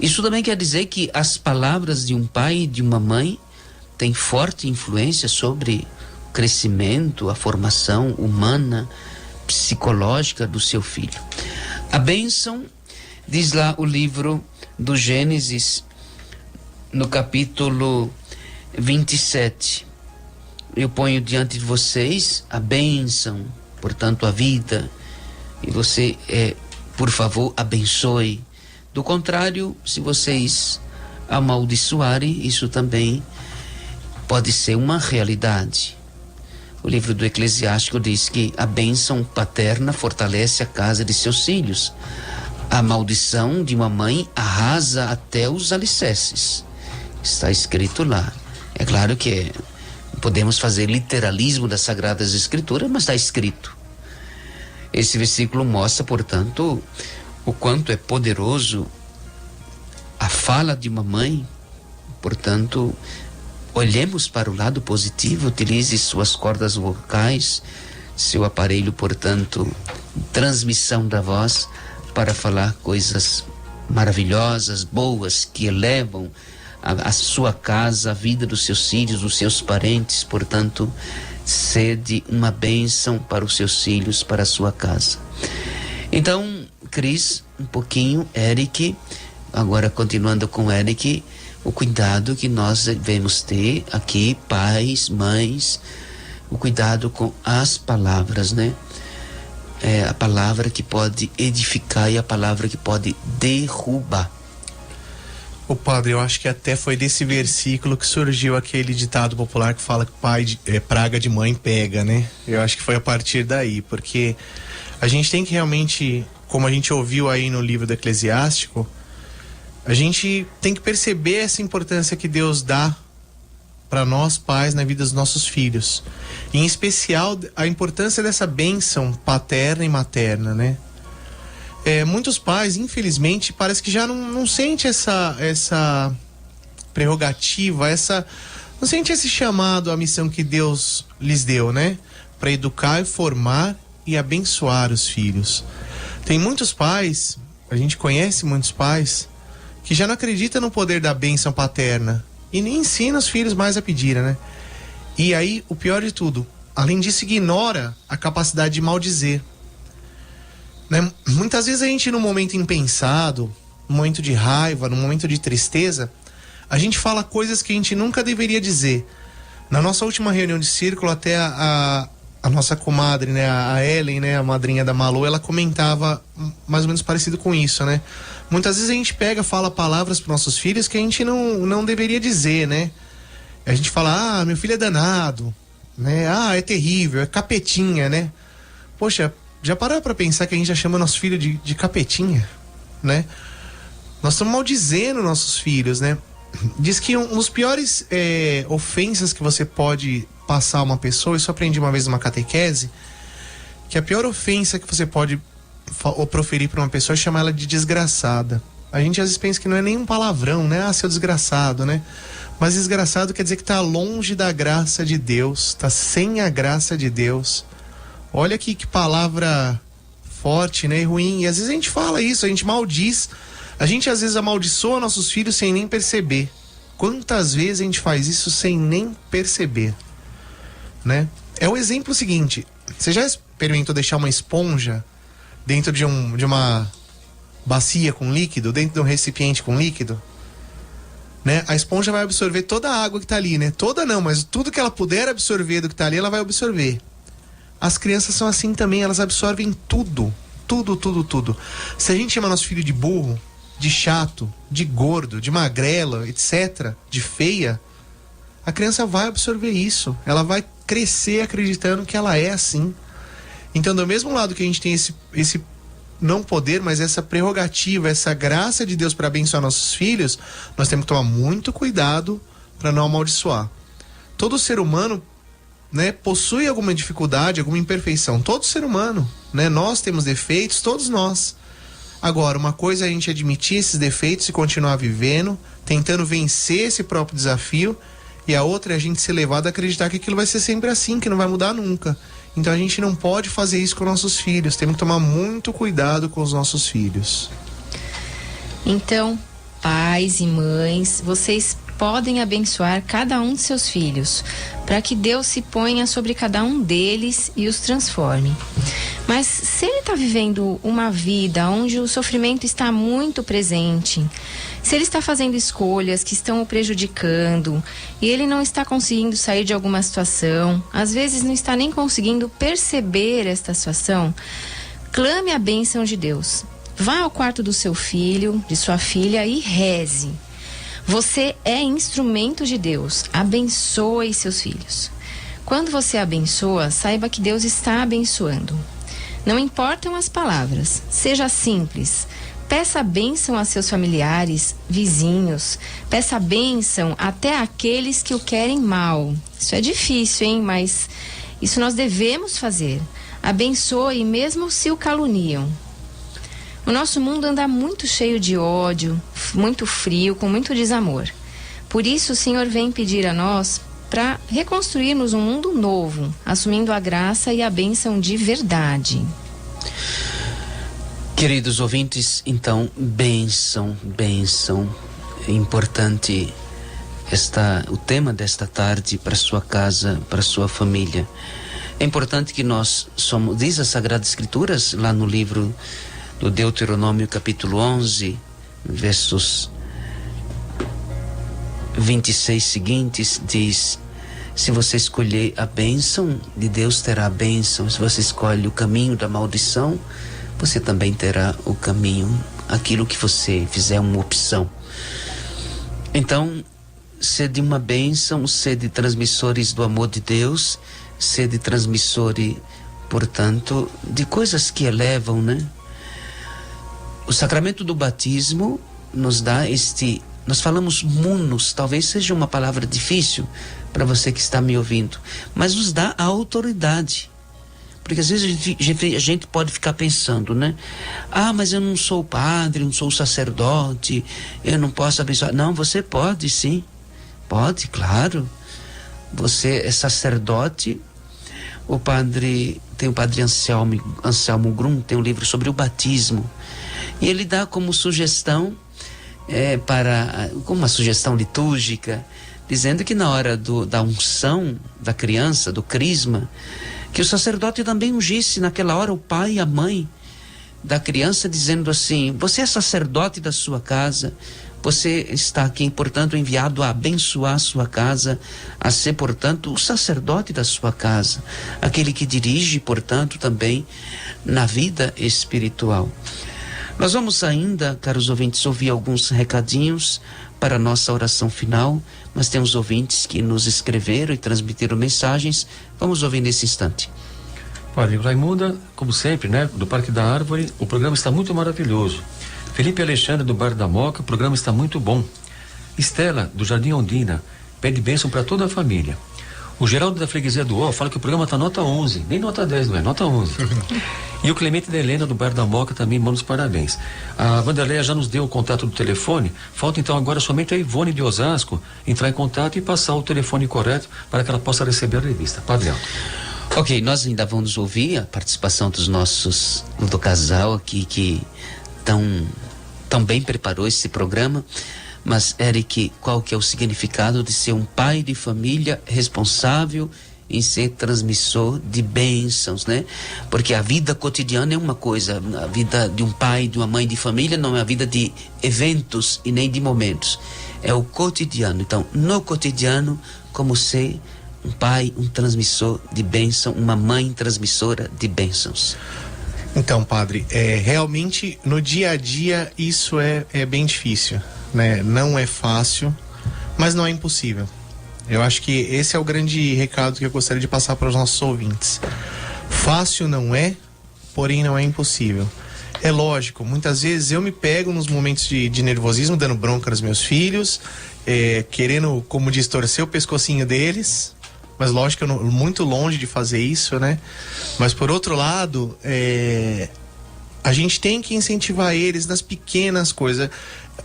Isso também quer dizer que as palavras de um pai e de uma mãe têm forte influência sobre o crescimento, a formação humana, psicológica do seu filho. A bênção, diz lá o livro do Gênesis, no capítulo 27. Eu ponho diante de vocês a bênção, portanto a vida, e você, por favor, abençoe. Do contrário, se vocês amaldiçoarem, isso também pode ser uma realidade. O livro do Eclesiástico diz que a bênção paterna fortalece a casa de seus filhos. A maldição de uma mãe arrasa até os alicerces. Está escrito lá. É claro que podemos fazer literalismo das Sagradas Escrituras, mas está escrito. Esse versículo mostra, portanto, o quanto é poderoso a fala de uma mãe. Portanto, olhemos para o lado positivo, utilize suas cordas vocais, seu aparelho, portanto, transmissão da voz, para falar coisas maravilhosas, boas, que elevam a sua casa, a vida dos seus filhos, dos seus parentes. Portanto, sede uma bênção para os seus filhos, para a sua casa. Então, Cris, um pouquinho, Eric, agora continuando com Eric, o cuidado que nós devemos ter aqui, pais, mães, o cuidado com as palavras, né? A palavra que pode edificar e a palavra que pode derrubar. O padre, eu acho que até foi desse versículo que surgiu aquele ditado popular que fala que praga de mãe pega, né? Eu acho que foi a partir daí, porque a gente tem que realmente, como a gente ouviu aí no livro do Eclesiástico, a gente tem que perceber essa importância que Deus dá para nós pais na vida dos nossos filhos. Em especial, a importância dessa bênção paterna e materna, né? Muitos pais, infelizmente, parece que já não sente essa prerrogativa, não sente esse chamado à missão que Deus lhes deu, né? Para educar e formar e abençoar os filhos. Tem muitos pais, a gente conhece muitos pais, que já não acredita no poder da bênção paterna e nem ensina os filhos mais a pedir, né? E aí, o pior de tudo, além disso, ignora a capacidade de maldizer, né? Muitas vezes a gente, num momento impensado, num momento de raiva, num momento de tristeza, a gente fala coisas que a gente nunca deveria dizer. Na nossa última reunião de círculo, até a nossa comadre, né, a Ellen, né, a madrinha da Malu, ela comentava mais ou menos parecido com isso, né? Muitas vezes a gente fala palavras para nossos filhos que a gente não deveria dizer, né? A gente fala, meu filho é danado, né? É terrível, é capetinha, né? Poxa, já pararam para pensar que a gente já chama nosso filho de capetinha, né? Nós estamos maldizendo nossos filhos, né? Diz que um dos piores ofensas que você pode passar a uma pessoa, isso eu aprendi uma vez numa catequese, que a pior ofensa que você pode proferir para uma pessoa é chamar ela de desgraçada. A gente às vezes pensa que não é nenhum palavrão, né? Seu desgraçado, né? Mas desgraçado quer dizer que está longe da graça de Deus, está sem a graça de Deus. Olha que palavra forte, né? E ruim. E às vezes a gente fala isso, a gente maldiz. A gente às vezes amaldiçoa nossos filhos sem nem perceber. Quantas vezes a gente faz isso sem nem perceber, né? É o exemplo seguinte: você já experimentou deixar uma esponja dentro de uma bacia com líquido, dentro de um recipiente com líquido, né? A esponja vai absorver toda a água que tá ali, né? Toda não, mas tudo que ela puder absorver do que tá ali, ela vai absorver. As crianças são assim também, elas absorvem tudo. Se a gente chama nosso filho de burro, de chato, de gordo, de magrela, etc., de feia, a criança vai absorver isso. Ela vai crescer acreditando que ela é assim. Então, do mesmo lado que a gente tem esse não poder, mas essa prerrogativa, essa graça de Deus para abençoar nossos filhos, nós temos que tomar muito cuidado para não amaldiçoar. Todo ser humano, né, possui alguma dificuldade, alguma imperfeição. Todo ser humano, né? Nós temos defeitos, todos nós. Agora, uma coisa é a gente admitir esses defeitos e continuar vivendo, tentando vencer esse próprio desafio, e a outra é a gente ser levado a acreditar que aquilo vai ser sempre assim, que não vai mudar nunca. Então a gente não pode fazer isso com nossos filhos, temos que tomar muito cuidado com os nossos filhos. Então, pais e mães, vocês podem abençoar cada um de seus filhos, para que Deus se ponha sobre cada um deles e os transforme. Mas se ele está vivendo uma vida onde o sofrimento está muito presente, Se ele está fazendo escolhas que estão o prejudicando e ele não está conseguindo sair de alguma situação, às vezes não está nem conseguindo perceber esta situação, clame a bênção de Deus. Vá ao quarto do seu filho, de sua filha e reze. Você é instrumento de Deus. Abençoe seus filhos. Quando você abençoa, saiba que Deus está abençoando. Não importam as palavras, seja simples. Peça a bênção a seus familiares, vizinhos. Peça a bênção até àqueles que o querem mal. Isso é difícil, hein? Mas isso nós devemos fazer. Abençoe mesmo se o caluniam. O nosso mundo anda muito cheio de ódio, muito frio, com muito desamor. Por isso o Senhor vem pedir a nós para reconstruirmos um mundo novo, assumindo a graça e a bênção de verdade. Queridos ouvintes, então, bênção. É importante o tema desta tarde para sua casa, para sua família. É importante que nós diz as Sagradas Escrituras, lá no livro do Deuteronômio, capítulo 11, versos 26 seguintes, diz: se você escolher a bênção de Deus, terá a bênção. Se você escolhe o caminho da maldição, você também terá o caminho, aquilo que você fizer uma opção. Então, sede uma bênção, sede transmissores do amor de Deus, sede transmissores, portanto, de coisas que elevam, né? O sacramento do batismo nos dá nós falamos munos, talvez seja uma palavra difícil para você que está me ouvindo, mas nos dá a autoridade. Porque às vezes a gente pode ficar pensando, né? Mas eu não sou padre, não sou sacerdote, eu não posso abençoar. Não, você pode sim. Pode, claro. Você é sacerdote. Tem o padre Anselmo Grum, tem um livro sobre o batismo. E ele dá como sugestão, como uma sugestão litúrgica, dizendo que na hora da unção da criança, do crisma, que o sacerdote também ungisse naquela hora o pai e a mãe da criança, dizendo assim: você é sacerdote da sua casa, você está aqui, portanto, enviado a abençoar a sua casa, a ser, portanto, o sacerdote da sua casa, aquele que dirige, portanto, também na vida espiritual. Nós vamos ainda, caros ouvintes, ouvir alguns recadinhos para a nossa oração final, mas temos ouvintes que nos escreveram e transmitiram mensagens. Vamos ouvir nesse instante. Padre Raimunda, como sempre, né, do Parque da Árvore, o programa está muito maravilhoso. Felipe Alexandre, do Bar da Moca, o programa está muito bom. Estela, do Jardim Ondina, pede bênção para toda a família. O Geraldo da Freguesia do Ó fala que o programa está nota 11, nem nota 10, não é? Nota 11. E o Clemente da Helena, do Bar da Moca, também manda os parabéns. A Vanderleia já nos deu o contato do telefone, falta então agora somente a Ivone de Osasco entrar em contato e passar o telefone correto para que ela possa receber a revista. Padre Aldo. Ok, nós ainda vamos ouvir a participação do casal aqui que tão bem preparou esse programa. Mas, Eric, qual que é o significado de ser um pai de família responsável em ser transmissor de bênçãos, né? Porque a vida cotidiana é uma coisa, a vida de um pai, de uma mãe de família não é a vida de eventos e nem de momentos, é o cotidiano. Então, no cotidiano, como ser um pai, um transmissor de bênção, uma mãe transmissora de bênçãos. Então, padre, realmente no dia a dia isso é bem difícil, né? Não é fácil, mas não é impossível. Eu acho que esse é o grande recado que eu gostaria de passar para os nossos ouvintes. Fácil não é, porém não é impossível. É lógico, muitas vezes eu me pego nos momentos de nervosismo, dando bronca nos meus filhos, querendo, como diz, torcer o pescocinho deles. Mas lógico, eu não, muito longe de fazer isso, né? Mas por outro lado, a gente tem que incentivar eles nas pequenas coisas.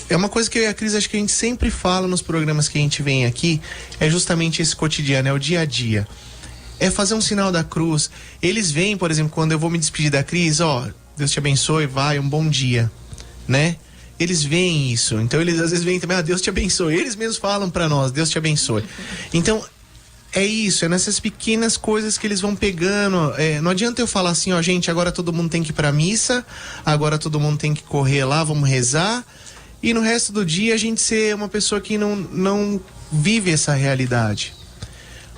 É uma coisa que eu e a Cris, acho que a gente sempre fala nos programas que a gente vem aqui, é justamente esse cotidiano, é o dia a dia. É fazer um sinal da cruz. Eles vêm, por exemplo, quando eu vou me despedir da Cris, Deus te abençoe, vai, um bom dia, né? Eles veem isso, então eles às vezes vêm também, Deus te abençoe. Eles mesmos falam pra nós, Deus te abençoe. Então, é isso, é nessas pequenas coisas que eles vão pegando. Não adianta eu falar assim, gente, agora todo mundo tem que ir pra missa, agora todo mundo tem que correr lá, vamos rezar. e no resto do dia a gente ser uma pessoa que não vive essa realidade.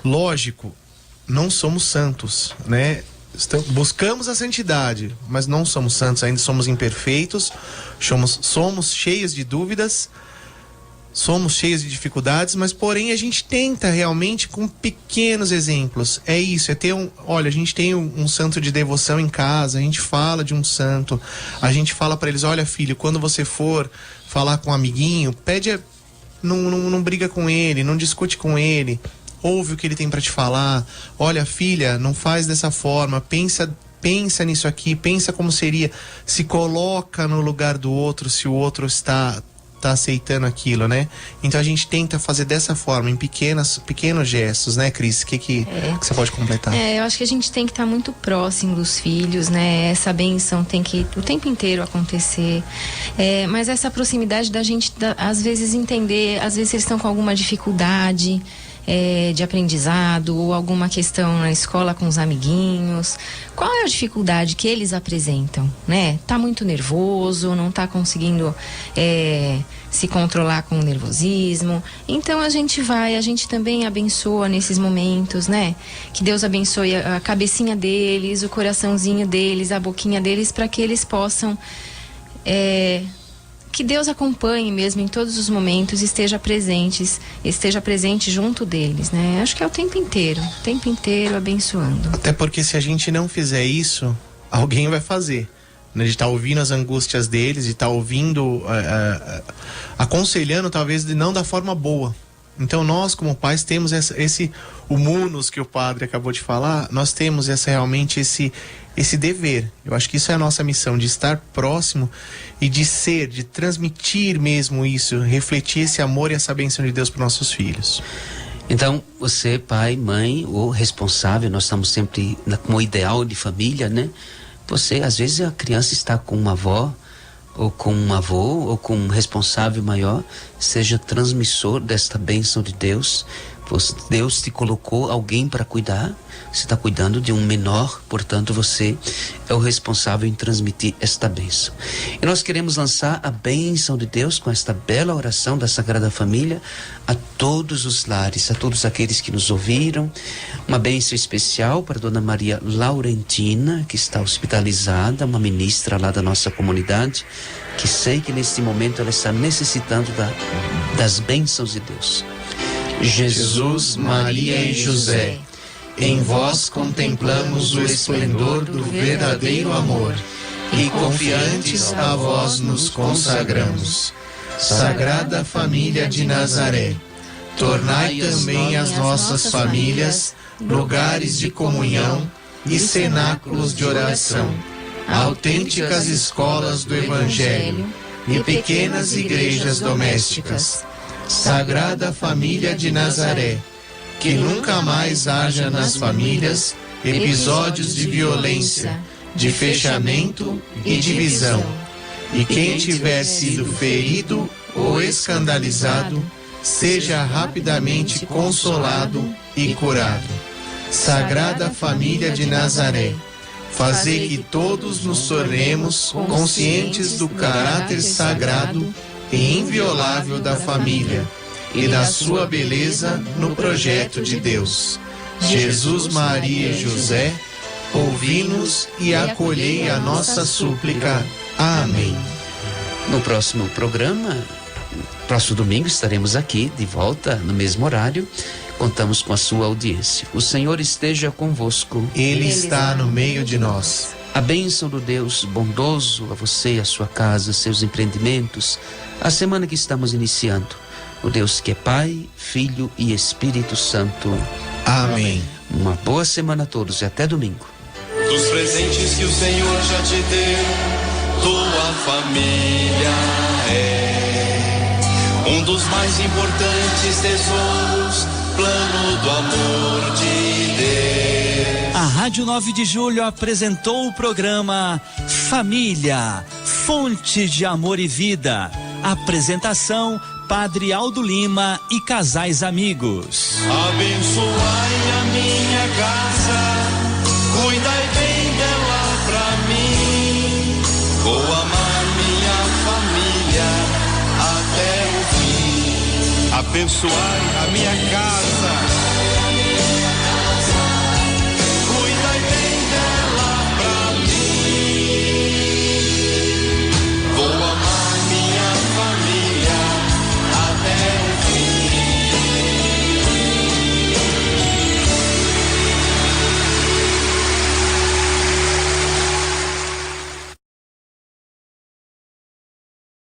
Lógico, não somos santos, né? Buscamos a santidade, mas não somos santos, ainda somos imperfeitos, somos cheios de dúvidas, somos cheios de dificuldades, mas porém a gente tenta realmente com pequenos exemplos. É isso, é ter olha, a gente tem um santo de devoção em casa, a gente fala de um santo, a gente fala para eles, olha filho, quando você for falar com um amiguinho, não briga com ele, não discute com ele, ouve o que ele tem para te falar. Olha filha, não faz dessa forma, pensa nisso aqui, pensa como seria, se coloca no lugar do outro, se o outro está aceitando aquilo, né? Então a gente tenta fazer dessa forma, em pequenos gestos, né, Cris? O que você pode completar? Eu acho que a gente tem que estar muito próximo dos filhos, né? Essa bênção tem que o tempo inteiro acontecer. Mas essa proximidade da gente, às vezes, entender, às vezes eles estão com alguma dificuldade de aprendizado ou alguma questão na escola com os amiguinhos. Qual é a dificuldade que eles apresentam, né? Tá muito nervoso, não tá conseguindo se controlar com o nervosismo. Então a gente também abençoa nesses momentos, né? Que Deus abençoe a cabecinha deles, o coraçãozinho deles, a boquinha deles, para que eles possam que Deus acompanhe mesmo em todos os momentos, esteja presente junto deles, né? Acho que é o tempo inteiro abençoando. Até porque se a gente não fizer isso, alguém vai fazer, né? De estar ouvindo as angústias deles, de estar ouvindo, aconselhando talvez não da forma boa. Então nós como pais temos esse humunus que o padre acabou de falar, nós temos realmente esse dever. Eu acho que isso é a nossa missão, de estar próximo e de transmitir mesmo isso, refletir esse amor e essa bênção de Deus para os nossos filhos. Então, você, pai, mãe, ou responsável, nós estamos sempre como ideal de família, né? Você, às vezes a criança está com uma avó, ou com um avô, ou com um responsável maior, seja transmissor desta bênção de Deus. Deus te colocou alguém para cuidar, você está cuidando de um menor, portanto você é o responsável em transmitir esta bênção. E nós queremos lançar a bênção de Deus com esta bela oração da Sagrada Família a todos os lares, a todos aqueles que nos ouviram. Uma bênção especial para Dona Maria Laurentina, que está hospitalizada, uma ministra lá da nossa comunidade, que sei que neste momento ela está necessitando das bênçãos de Deus. Jesus, Maria e José, em vós contemplamos o esplendor do verdadeiro amor e confiantes a vós nos consagramos. Sagrada Família de Nazaré, tornai também as nossas famílias lugares de comunhão e cenáculos de oração, autênticas escolas do Evangelho e pequenas igrejas domésticas. Sagrada Família de Nazaré, que nunca mais haja nas famílias episódios de violência, de fechamento e divisão. E quem tiver sido ferido ou escandalizado, seja rapidamente consolado e curado. Sagrada Família de Nazaré, fazei que todos nos tornemos conscientes do caráter sagrado e inviolável da família e da sua beleza no projeto de Deus. Jesus, Maria e José, ouvi-nos e acolhei a nossa súplica. Amém. No próximo programa, próximo domingo, estaremos aqui de volta no mesmo horário. Contamos com a sua audiência. O Senhor esteja convosco. Ele está no meio de nós. A bênção do Deus bondoso a você, a sua casa, seus empreendimentos, a semana que estamos iniciando. O Deus que é Pai, Filho e Espírito Santo. Amém. Uma boa semana a todos e até domingo. Dos presentes que o Senhor já te deu, tua família é um dos mais importantes tesouros, plano do amor de Deus. A Rádio 9 de Julho apresentou o programa Família, Fonte de Amor e Vida. Apresentação, Padre Aldo Lima e casais amigos. Abençoai a minha casa, cuidai bem dela pra mim. Vou amar minha família abençoai a minha